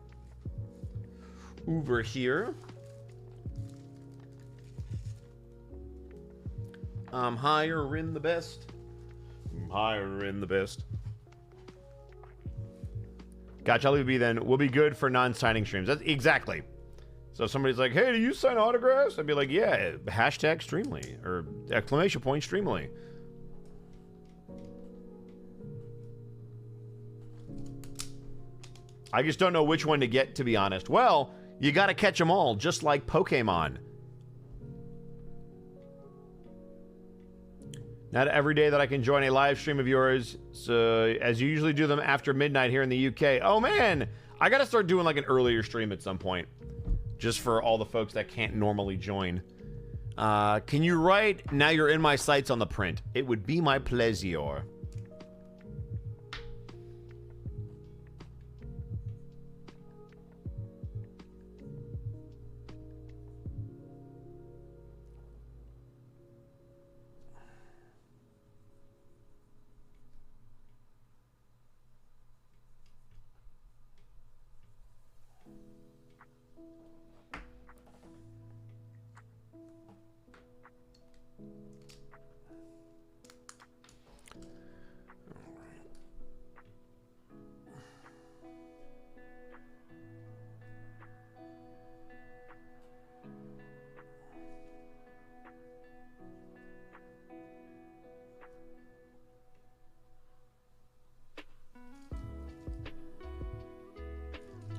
Over here. I'm hiring the best. I'm hiring the best. Gotcha, LVB then will be good for non-signing streams. That's exactly. So if somebody's like, hey, do you sign autographs? I'd be like, yeah, hashtag Streamily or exclamation point Streamily. I just don't know which one to get, to be honest. Well, you got to catch them all, just like Pokemon. Not every day that I can join a live stream of yours, so as you usually do them after midnight here in the UK. Oh man, I gotta start doing like an earlier stream at some point, just for all the folks that can't normally join. Can you write "Now you're in my sights" on the print? It would be my pleasure.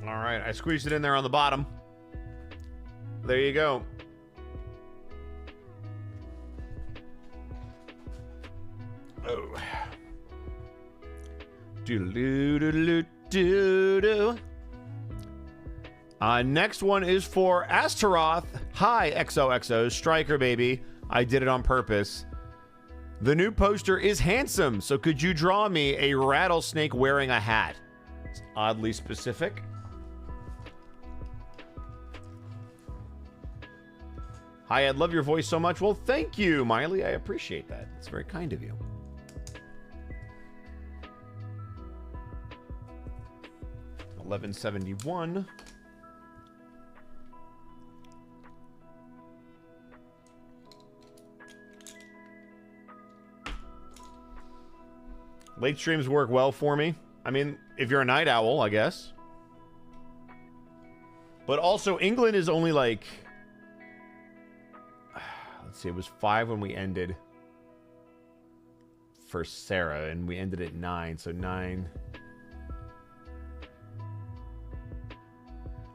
All right, I squeezed it in there on the bottom. There you go. Oh. Do-do-do-do-do-do. Next one is for Astaroth. Hi, XOXO. Striker, baby. I did it on purpose. The new poster is handsome, so could you draw me a rattlesnake wearing a hat? It's oddly specific. Hi, Ed. Love your voice so much. Well, thank you, Miley. I appreciate that. It's very kind of you. $11.71. Late streams work well for me. I mean, if you're a night owl, I guess. But also, England is only like... Let's see, it was 5 when we ended for Sarah, and we ended at 9, so 9...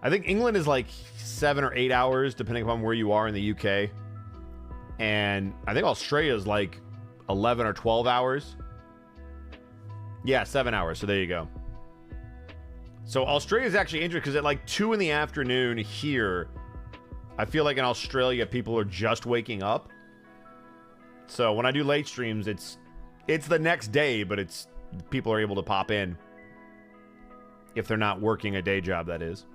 I think England is like 7 or 8 hours, depending upon where you are in the UK. And I think Australia is like 11 or 12 hours. Yeah, 7 hours, so there you go. So Australia is actually interesting because at like 2 in the afternoon here, I feel like in Australia people are just waking up. So when I do late streams, it's the next day, but it's people are able to pop in if they're not working a day job, that is.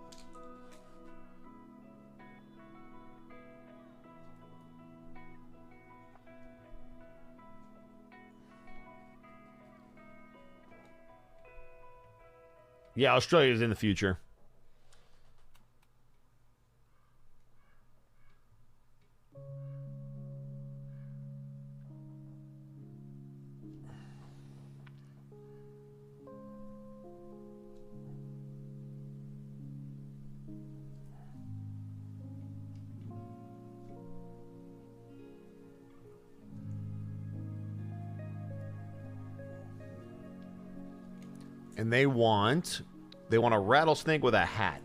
Yeah, Australia is in the future. And they want a rattlesnake with a hat.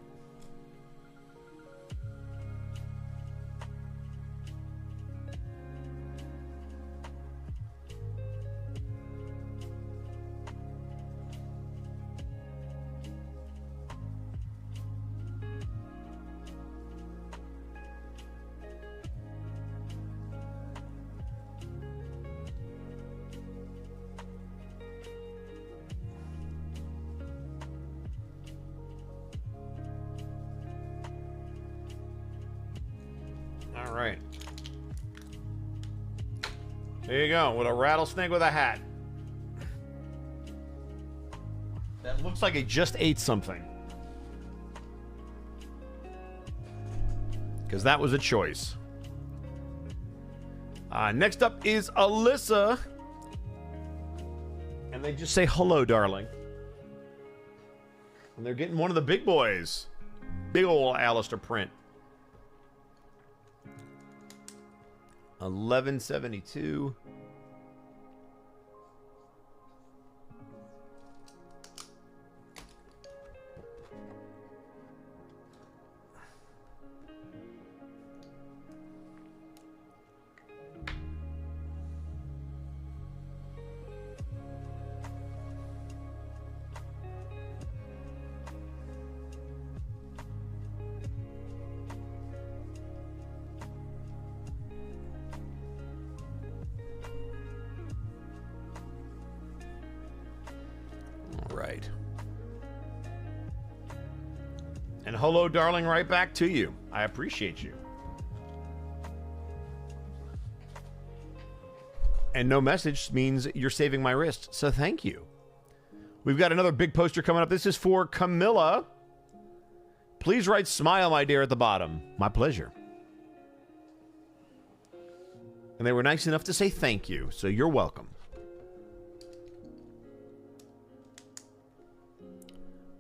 All right. There you go, with a rattlesnake with a hat. That looks like it just ate something. Because that was a choice. Next up is Alyssa. And they just say, hello, darling. And they're getting one of the big boys. Big ol' Alistair print. 1172. Right. And hello, darling, right back to you. I appreciate you. And no message means you're saving my wrist, so thank you. We've got another big poster coming up. This is for Camilla. Please write smile, my dear, at the bottom. My pleasure. And they were nice enough to say thank you, so you're welcome.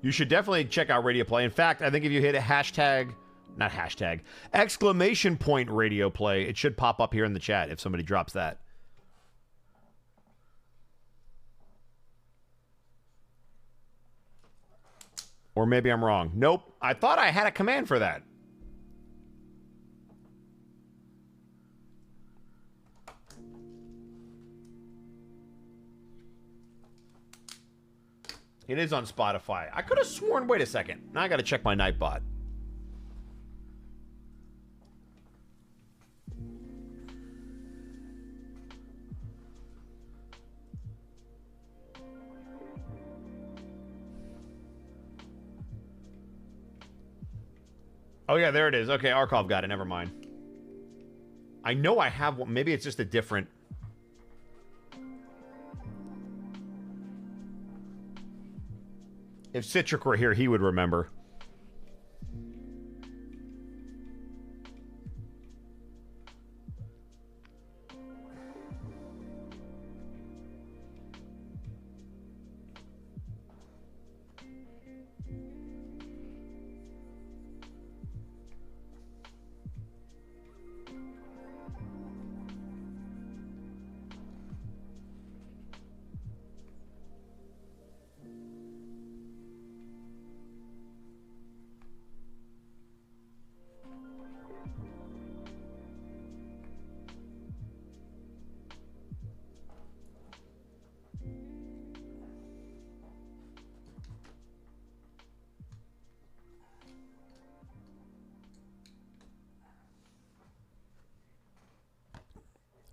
You should definitely check out Radio Play. In fact, I think if you hit a exclamation point Radio Play, it should pop up here in the chat if somebody drops that. Or maybe I'm wrong. Nope. I thought I had a command for that. It is on Spotify. I could have sworn, wait a second. Now I got to check my Nightbot. Oh yeah, there it is. Okay, Arkov got it. Never mind. I know I have one. Maybe it's just a different... If Citric were here, he would remember.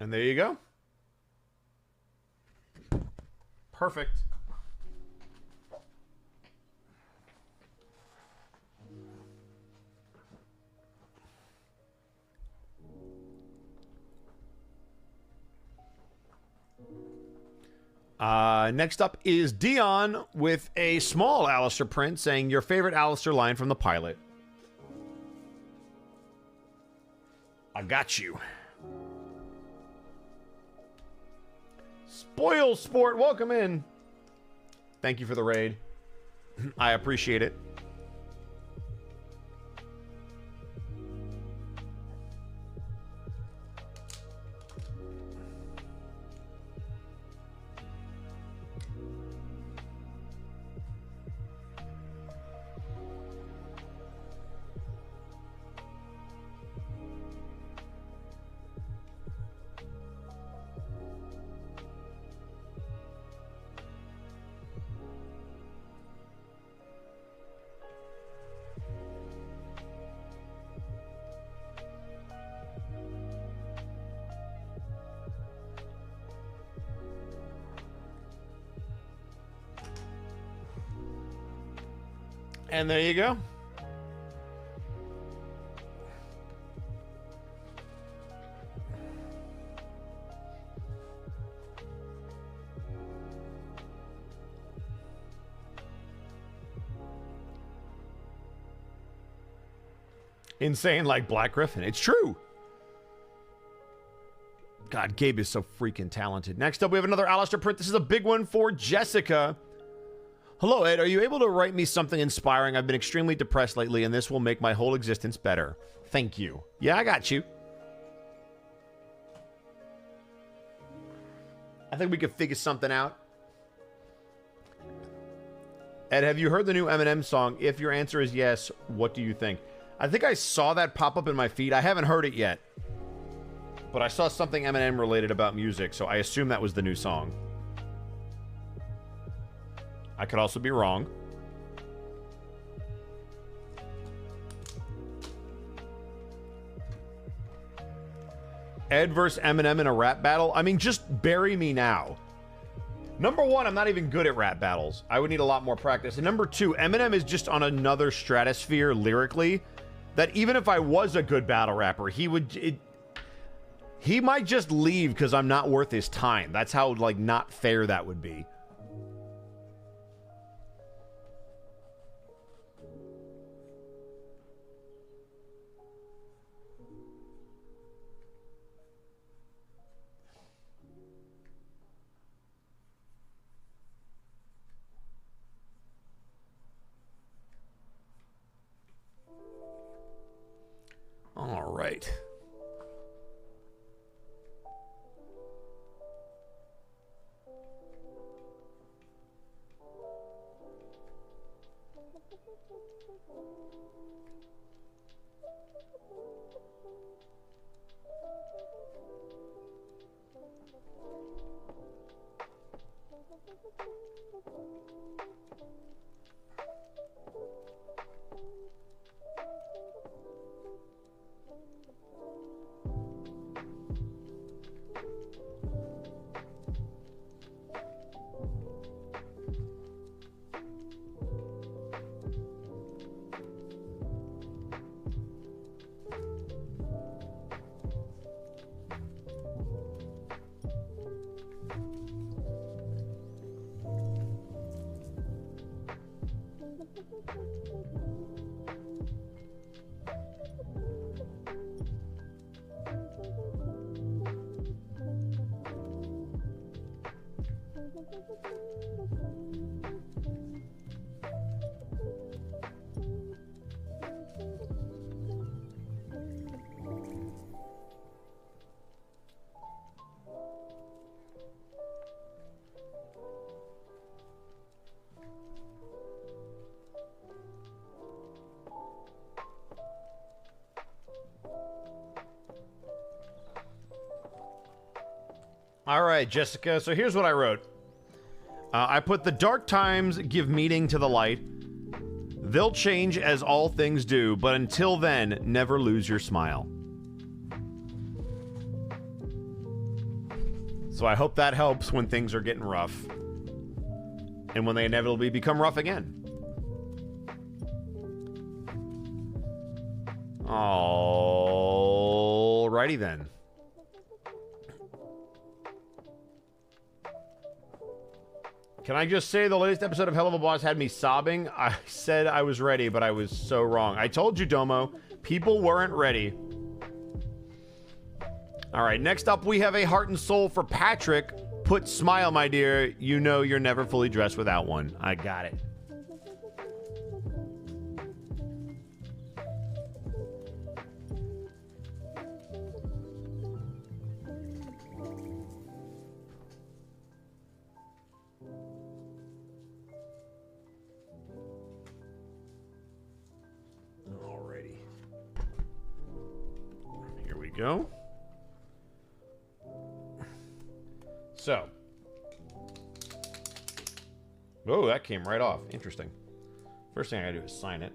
And there you go. Perfect. Next up is Dion with a small Alistair print saying your favorite Alistair line from the pilot. I got you. Spoil Sport, welcome in. Thank you for the raid. I appreciate it. And there you go. Insane like Black Griffin. It's true. God, Gabe is so freaking talented. Next up, we have another Alistair print. This is a big one for Jessica. Hello, Ed. Are you able to write me something inspiring? I've been extremely depressed lately, and this will make my whole existence better. Thank you. Yeah, I got you. I think we could figure something out. Ed, have you heard the new Eminem song? If your answer is yes, what do you think? I think I saw that pop up in my feed. I haven't heard it yet. But I saw something Eminem related about music, so I assume that was the new song. I could also be wrong. Ed versus Eminem in a rap battle? I mean, just bury me now. Number one, I'm not even good at rap battles. I would need a lot more practice. And number two, Eminem is just on another stratosphere lyrically that even if I was a good battle rapper, he might just leave because I'm not worth his time. That's how, like, not fair that would be. All right. All right, Jessica. So here's what I wrote. I put the dark times give meaning to the light. They'll change as all things do, but until then, never lose your smile. So I hope that helps when things are getting rough. And when they inevitably become rough again. Alrighty then. Can I just say the latest episode of Helluva Boss had me sobbing? I said I was ready, but I was so wrong. I told you, Domo, people weren't ready. All right, next up we have a heart and soul for Patrick. Put smile, my dear. You know you're never fully dressed without one. I got it. Go. So. Oh, that came right off. Interesting. First thing I gotta do is sign it.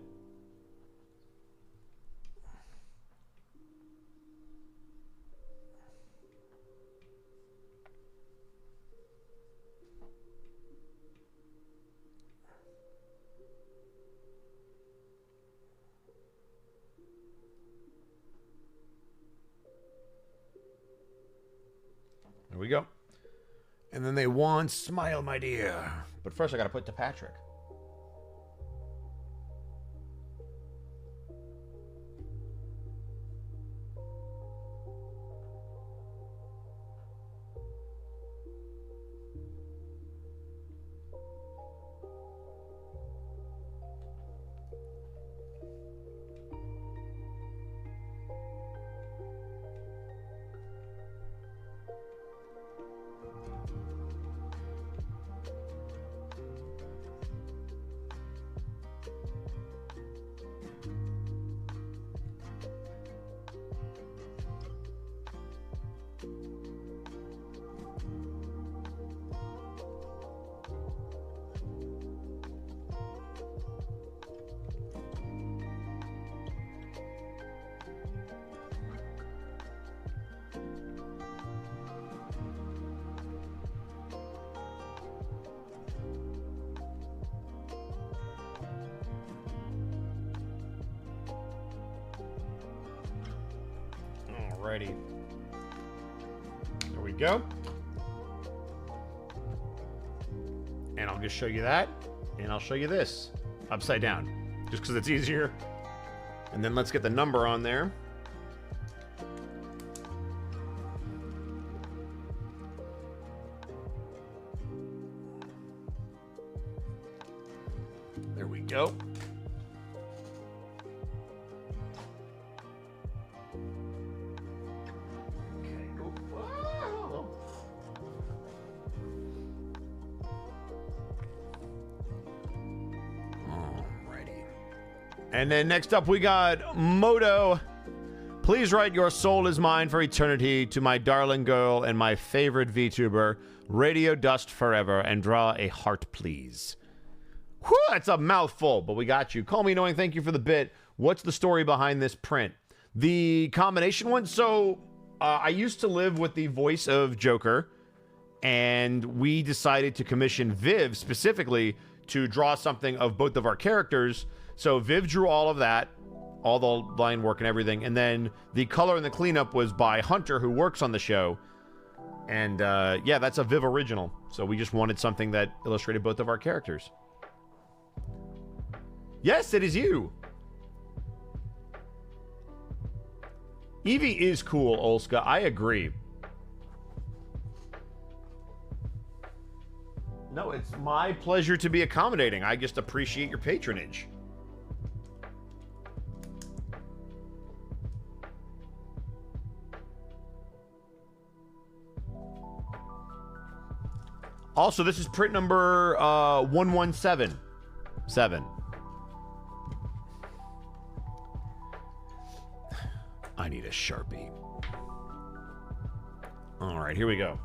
There we go. And then they want smile, my dear. But first I gotta put to Patrick. Alrighty. There we go. And I'll just show you that. And I'll show you this. Upside down. Just because it's easier. And then let's get the number on there. There we go. And then next up we got Moto. Please write your soul is mine for eternity to my darling girl and my favorite VTuber, Radio Dust Forever, and draw a heart, please. Whew, that's a mouthful, but we got you. Call me knowing, thank you for the bit. What's the story behind this print? The combination one, so I used to live with the voice of Joker, and we decided to commission Viv specifically to draw something of both of our characters. So Viv drew all of that, all the line work and everything, and then the color and the cleanup was by Hunter, who works on the show. And yeah, that's a Viv original. So we just wanted something that illustrated both of our characters. Yes, it is you. Eevee is cool, Olska. I agree. No, it's my pleasure to be accommodating. I just appreciate your patronage. Also, this is print number 1177. I need a Sharpie. All right, here we go.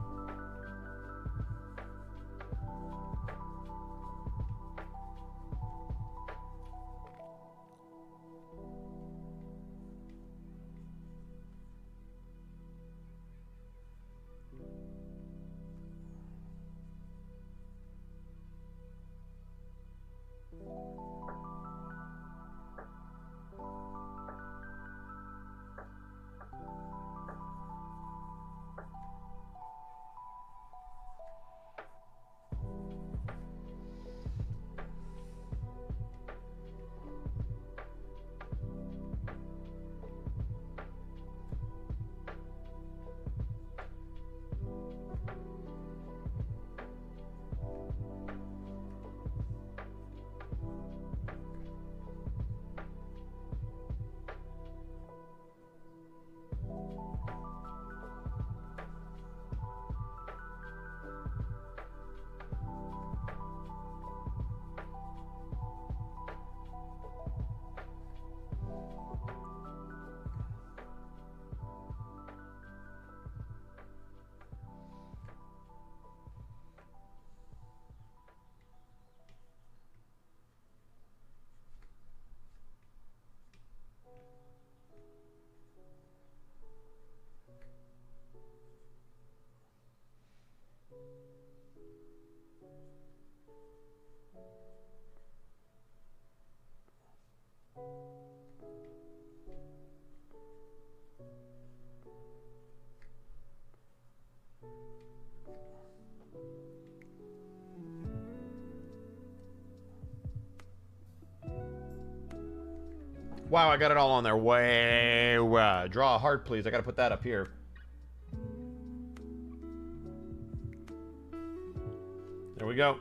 Wow, I got it all on there. Draw a heart, please. I gotta put that up here. There we go.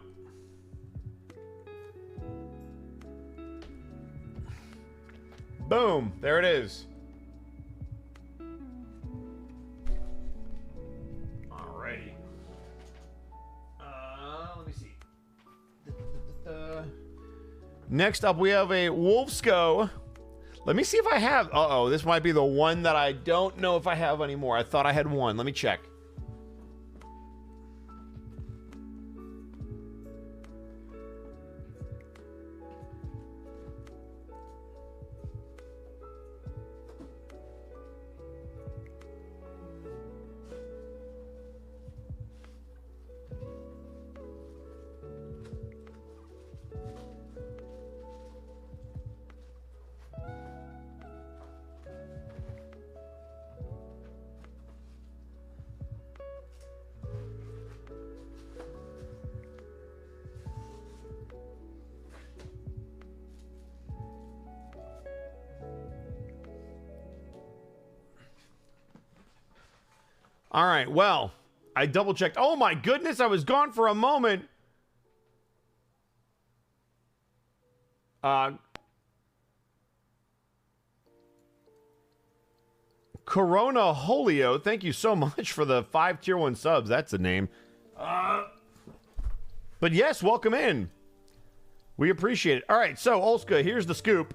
Boom. There it is. Alrighty. Let me see. Next up, we have a Wolfsco. Let me see if I have... Uh-oh, this might be the one that I don't know if I have anymore. I thought I had one. Let me check. All right, well, I double checked. Oh my goodness, I was gone for a moment. Corona Holio, thank you so much for the 5 tier 1 subs. That's a name. But yes, welcome in. We appreciate it. All right, so Olska, here's the scoop.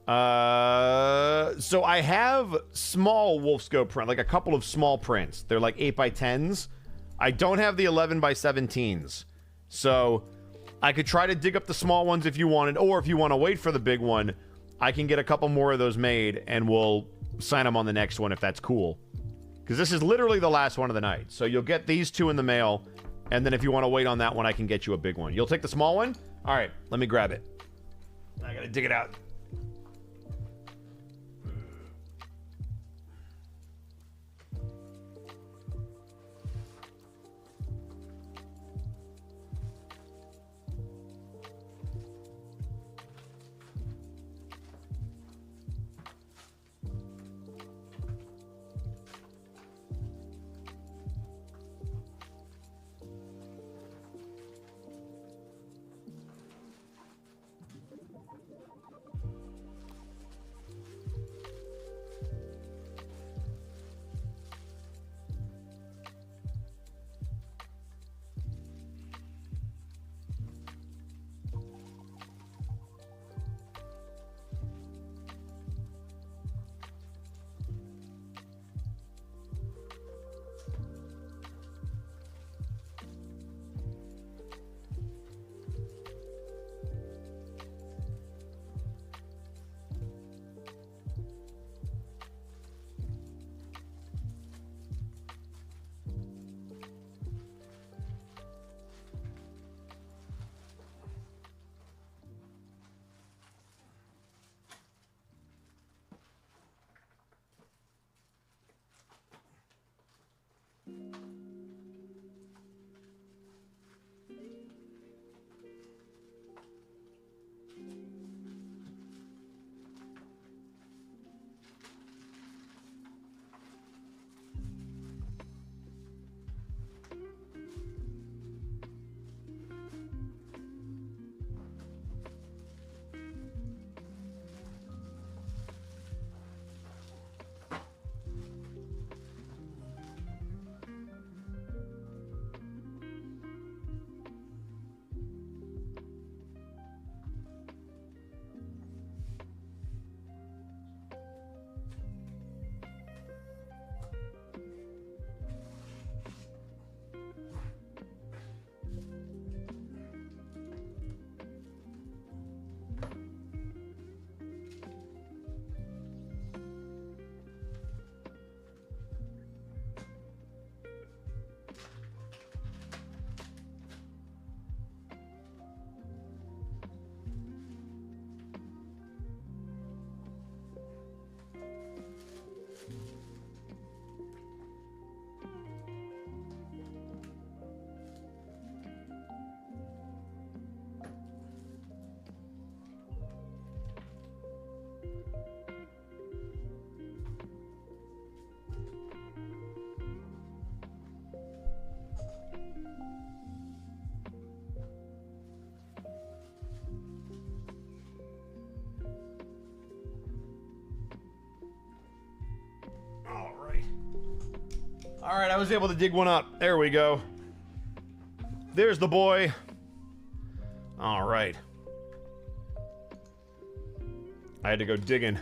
So I have small Wolfsco print, like a couple of small prints. They're like 8x10s. I don't have the 11x17s. So I could try to dig up the small ones if you wanted, or if you want to wait for the big one, I can get a couple more of those made and we'll sign them on the next one if that's cool. Because this is literally the last one of the night. So you'll get these 2 in the mail, and then if you want to wait on that one, I can get you a big one. You'll take the small one? All right, let me grab it. I gotta dig it out. All right, I was able to dig one up. There we go. There's the boy. All right. I had to go digging.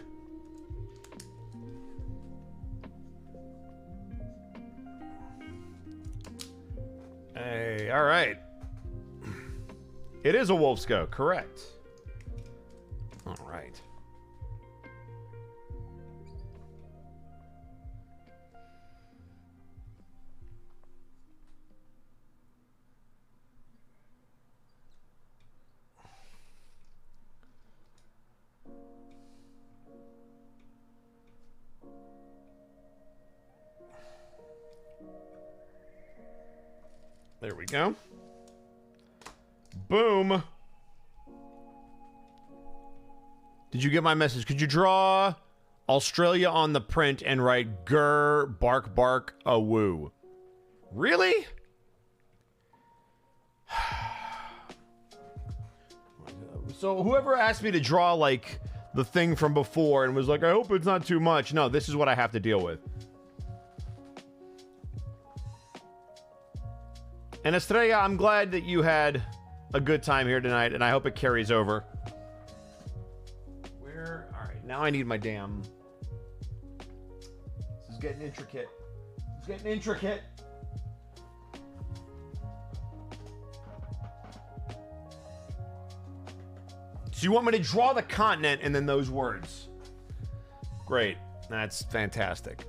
Hey, all right. It is a Wolfsco, correct. All right. There we go. Boom. Did you get my message? Could you draw Australia on the print and write grr, bark, bark, a woo? Really? So whoever asked me to draw like the thing from before and was like, I hope it's not too much. No, this is what I have to deal with. And Estrella, I'm glad that you had a good time here tonight, and I hope it carries over. All right, now I need my damn... This is getting intricate. It's getting intricate. So you want me to draw the continent and then those words? Great. That's fantastic.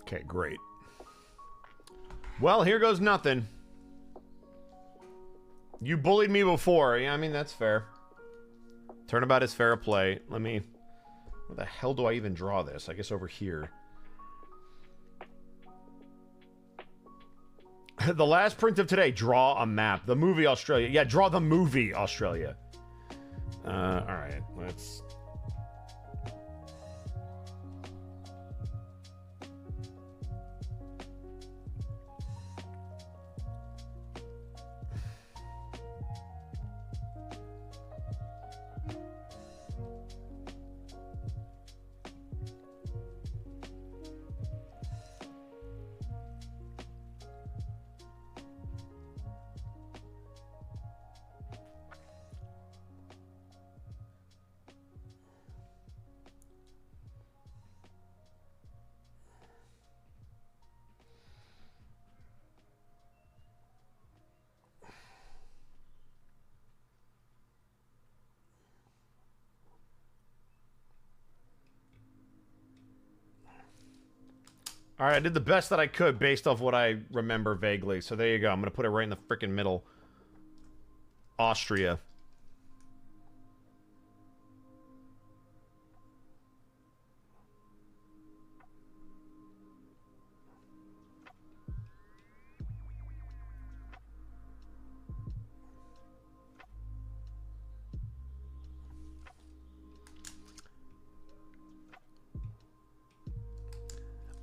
Okay, great. Well, here goes nothing. You bullied me before. Yeah, I mean, that's fair. Turnabout is fair play. Let me... Where the hell do I even draw this? I guess over here. The last print of today. Draw a map. The movie Australia. Yeah, draw the movie Australia. Alright, let's... All right, I did the best that I could based off what I remember vaguely. So there you go. I'm going to put it right in the freaking middle. Austria.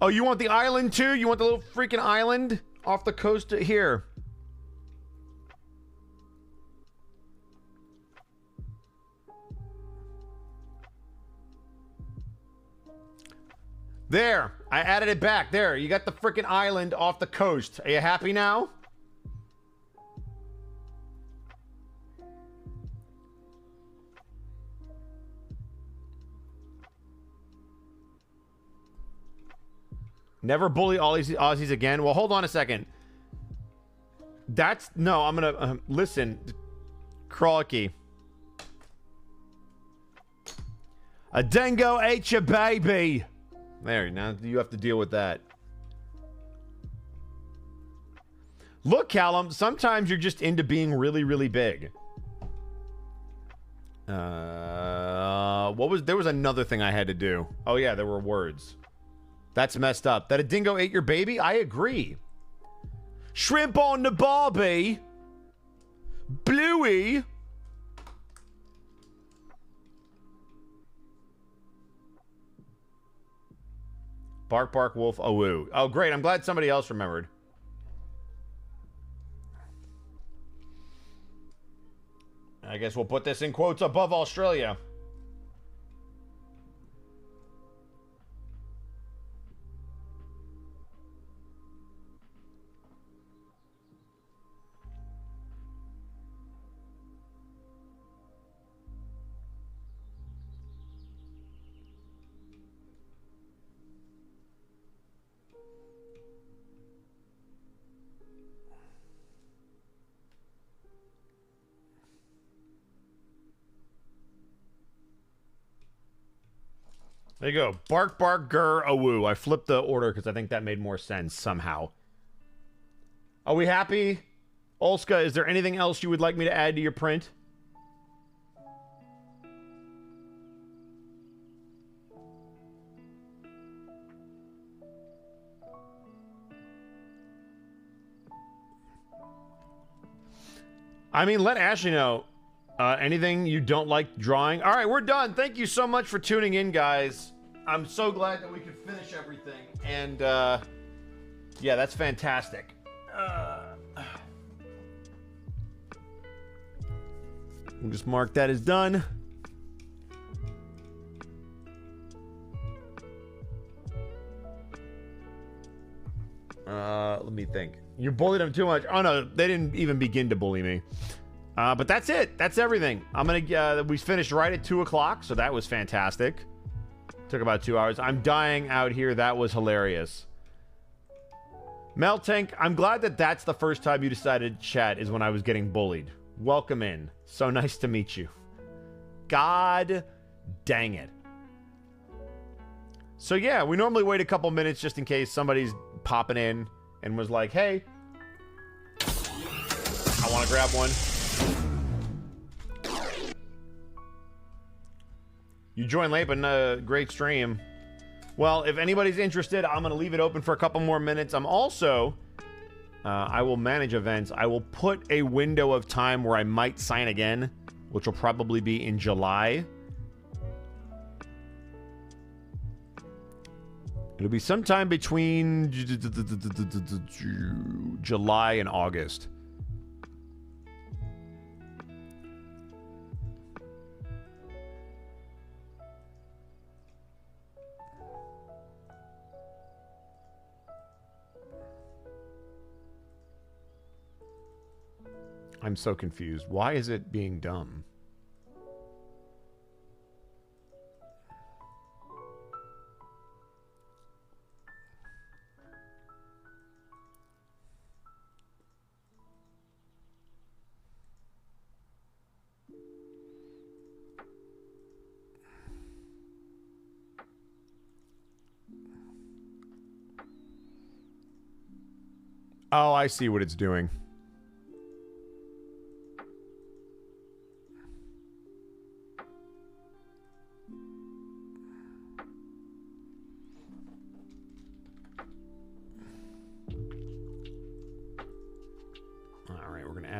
Oh, you want the island too? You want the little freaking island off the coast here? There, I added it back. There, you got the freaking island off the coast. Are you happy now? Never bully all these Aussies again. Well, hold on a second. That's... No, I'm going to... listen. Crocky. A dingo ate your baby. There, now you have to deal with that. Look, Callum, sometimes you're just into being really, really big. What was... There was another thing I had to do. Oh, yeah, there were words. That's messed up. That a dingo ate your baby? I agree. Shrimp on the barbie. Bluey. Bark, bark, wolf, oh, woo. Oh, great. I'm glad somebody else remembered. I guess we'll put this in quotes above Australia. There you go. Bark, bark, grr, a woo. I flipped the order because I think that made more sense somehow. Are we happy? Olska, is there anything else you would like me to add to your print? I mean, let Ashley know. Anything you don't like drawing? All right, we're done. Thank you so much for tuning in, guys. I'm so glad that we could finish everything. And, yeah, that's fantastic. We'll just mark that as done. Let me think. You bullied them too much. Oh, no, they didn't even begin to bully me. But that's it. That's everything. I'm gonna. We finished right at 2 o'clock, so that was fantastic. Took about 2 hours. I'm dying out here. That was hilarious. Meltank, I'm glad that that's the first time you decided to chat is when I was getting bullied. Welcome in. So nice to meet you. God dang it. So yeah, we normally wait a couple minutes just in case somebody's popping in and was like, hey, I want to grab one. You joined late, but great stream. Well, if anybody's interested, I'm going to leave it open for a couple more minutes. I'm also, I will manage events. I will put a window of time where I might sign again, which will probably be in July. It'll be sometime between July and August. I'm so confused. Why is it being dumb? Oh, I see what it's doing.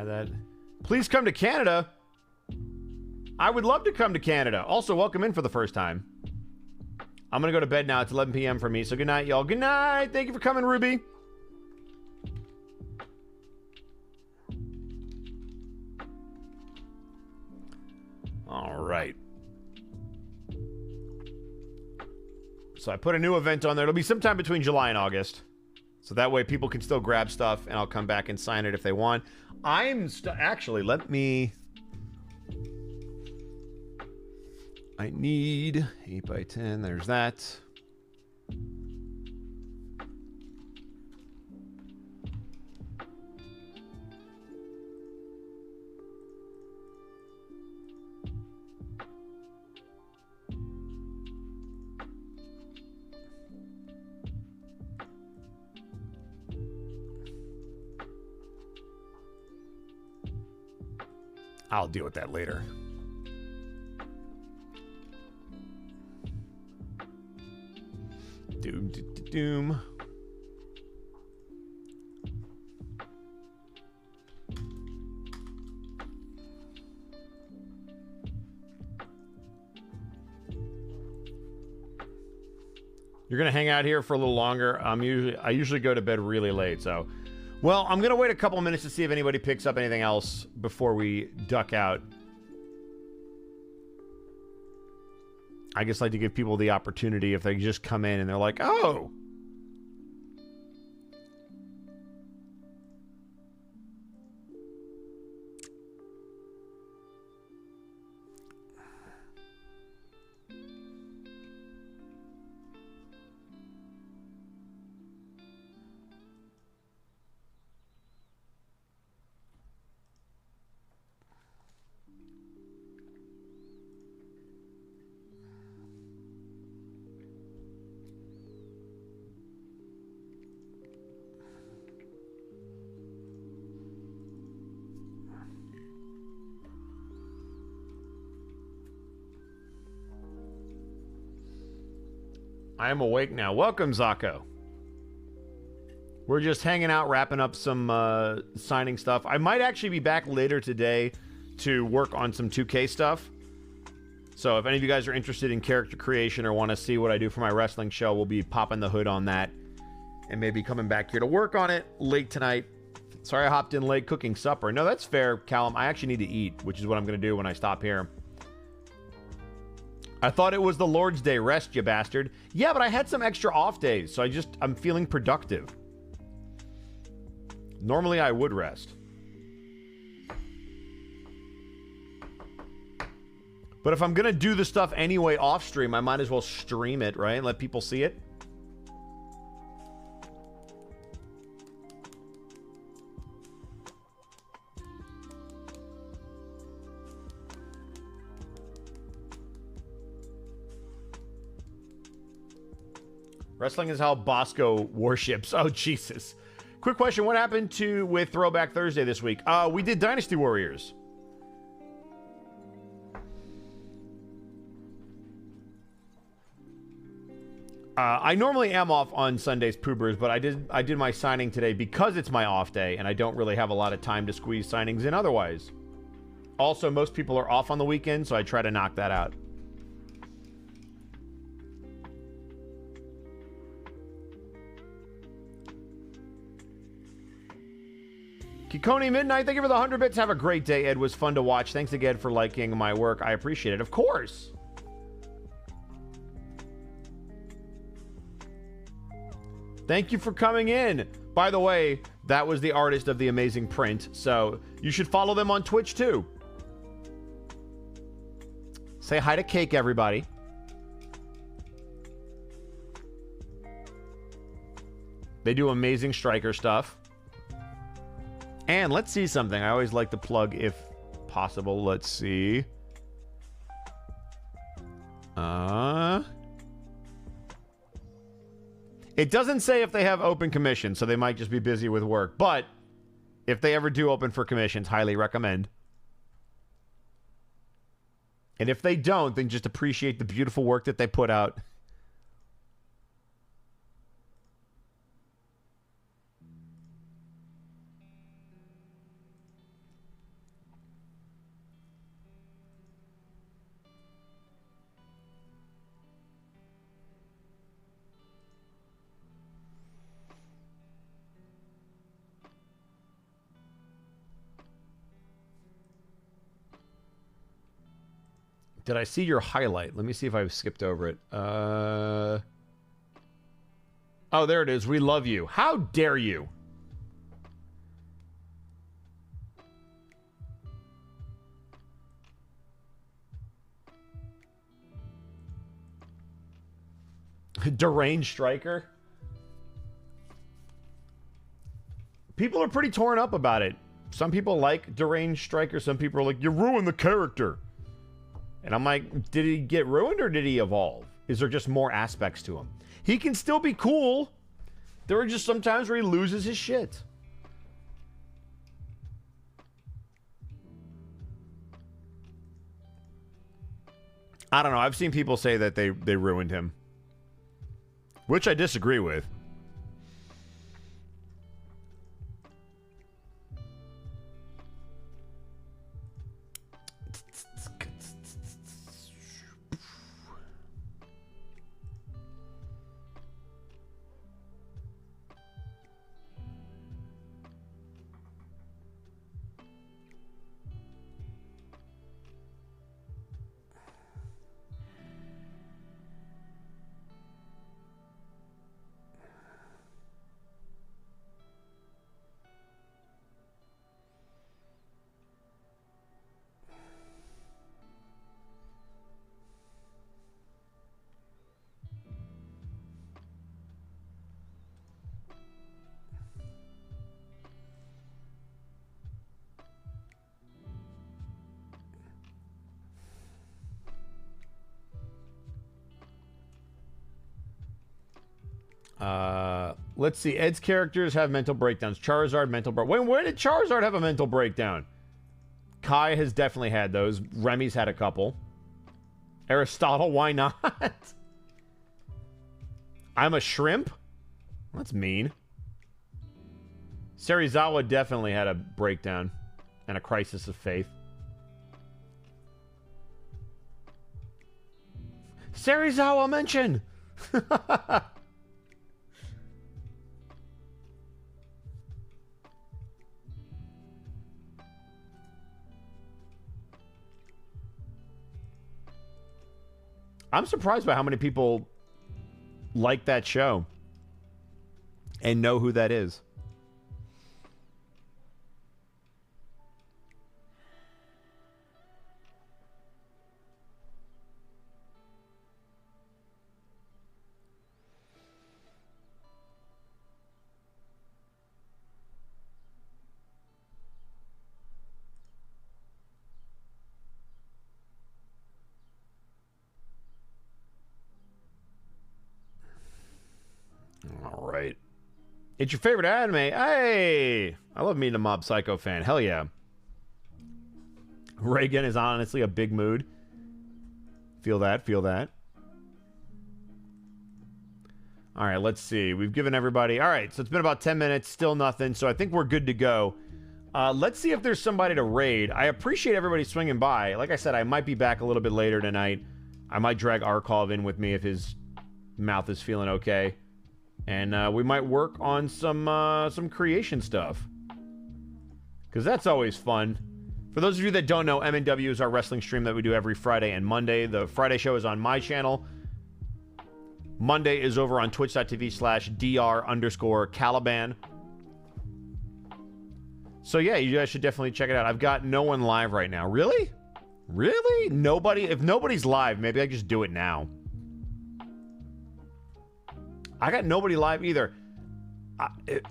That. Please come to Canada. I would love to come to Canada. Also, welcome in for the first time. I'm going to go to bed now. It's 11 p.m. for me. So good night, y'all. Good night. Thank you for coming, Ruby. All right. So I put a new event on there. It'll be sometime between July and August. So that way people can still grab stuff and I'll come back and sign it if they want. Actually, let me... I need 8x10. There's that. I'll deal with that later. Doom, doom. You're gonna hang out here for a little longer. I usually go to bed really late, so. Well, I'm gonna wait a couple minutes to see if anybody picks up anything else before we duck out. I just like to give people the opportunity if they just come in and they're like, oh. I am awake now. Welcome, Zako. We're just hanging out, wrapping up some signing stuff. I might actually be back later today to work on some 2K stuff. So if any of you guys are interested in character creation or want to see what I do for my wrestling show, we'll be popping the hood on that and maybe coming back here to work on it late tonight. Sorry I hopped in late cooking supper. No, that's fair, Callum. I actually need to eat, which is what I'm going to do when I stop here. I thought it was the Lord's Day. Rest, you bastard. Yeah, but I had some extra off days, so I'm feeling productive. Normally, I would rest. But if I'm going to do the stuff anyway off stream, I might as well stream it, right? And let people see it. Wrestling is how Bosco worships. Oh, Jesus. Quick question. What happened with Throwback Thursday this week? We did Dynasty Warriors. I normally am off on Sundays, Poobers, but I did my signing today because it's my off day, and I don't really have a lot of time to squeeze signings in otherwise. Also, most people are off on the weekend, so I try to knock that out. Kikoni Midnight, thank you for the 100 bits. Have a great day, Ed. Was fun to watch. Thanks again for liking my work. I appreciate it. Of course. Thank you for coming in. By the way, that was the artist of the amazing print, so you should follow them on Twitch too. Say hi to Cake, everybody. They do amazing striker stuff. And let's see something. I always like to plug if possible. Let's see. It doesn't say if they have open commissions, so they might just be busy with work. But if they ever do open for commissions, highly recommend. And if they don't, then just appreciate the beautiful work that they put out. Did I see your highlight? Let me see if I've skipped over it. Oh, there it is. We love you. How dare you? Deranged striker? People are pretty torn up about it. Some people like deranged striker. Some people are like, you ruined the character. And I'm like, did he get ruined or did he evolve? Is there just more aspects to him? He can still be cool. There are just some times where he loses his shit. I don't know. I've seen people say that they ruined him. Which I disagree with. Let's see. Ed's characters have mental breakdowns. Charizard, mental breakdown. When did Charizard have a mental breakdown? Kai has definitely had those. Remy's had a couple. Aristotle, why not? I'm a shrimp? That's mean. Serizawa definitely had a breakdown and a crisis of faith. Serizawa mention! I'm surprised by how many people like that show and know who that is. All right. It's your favorite anime. Hey! I love meeting a Mob Psycho fan. Hell yeah. Reagan is honestly a big mood. Feel that, feel that. All right, let's see. We've given everybody... All right, so it's been about 10 minutes. Still nothing, so I think we're good to go. Let's see if there's somebody to raid. I appreciate everybody swinging by. Like I said, I might be back a little bit later tonight. I might drag Arkov in with me if his mouth is feeling okay. And we might work on some creation stuff. Because that's always fun. For those of you that don't know, MNW is our wrestling stream that we do every Friday and Monday. The Friday show is on my channel. Monday is over on twitch.tv/dr_Caliban. So yeah, you guys should definitely check it out. I've got no one live right now. Really? Really? Nobody? If nobody's live, maybe I just do it now. I got nobody live either.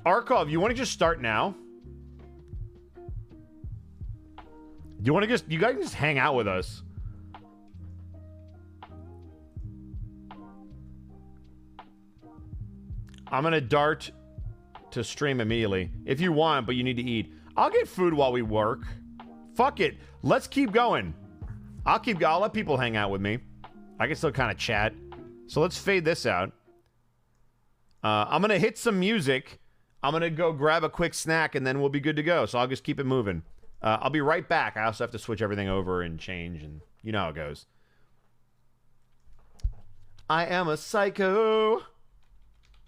Arkov, you want to just start now? You want to just... You guys can just hang out with us. I'm going to dart to stream immediately. If you want, but you need to eat. I'll get food while we work. Fuck it. Let's keep going. I'll let people hang out with me. I can still kind of chat. So let's fade this out. I'm going to hit some music. I'm going to go grab a quick snack, and then we'll be good to go. So I'll just keep it moving. I'll be right back. I also have to switch everything over and change, and you know how it goes. I am a psycho.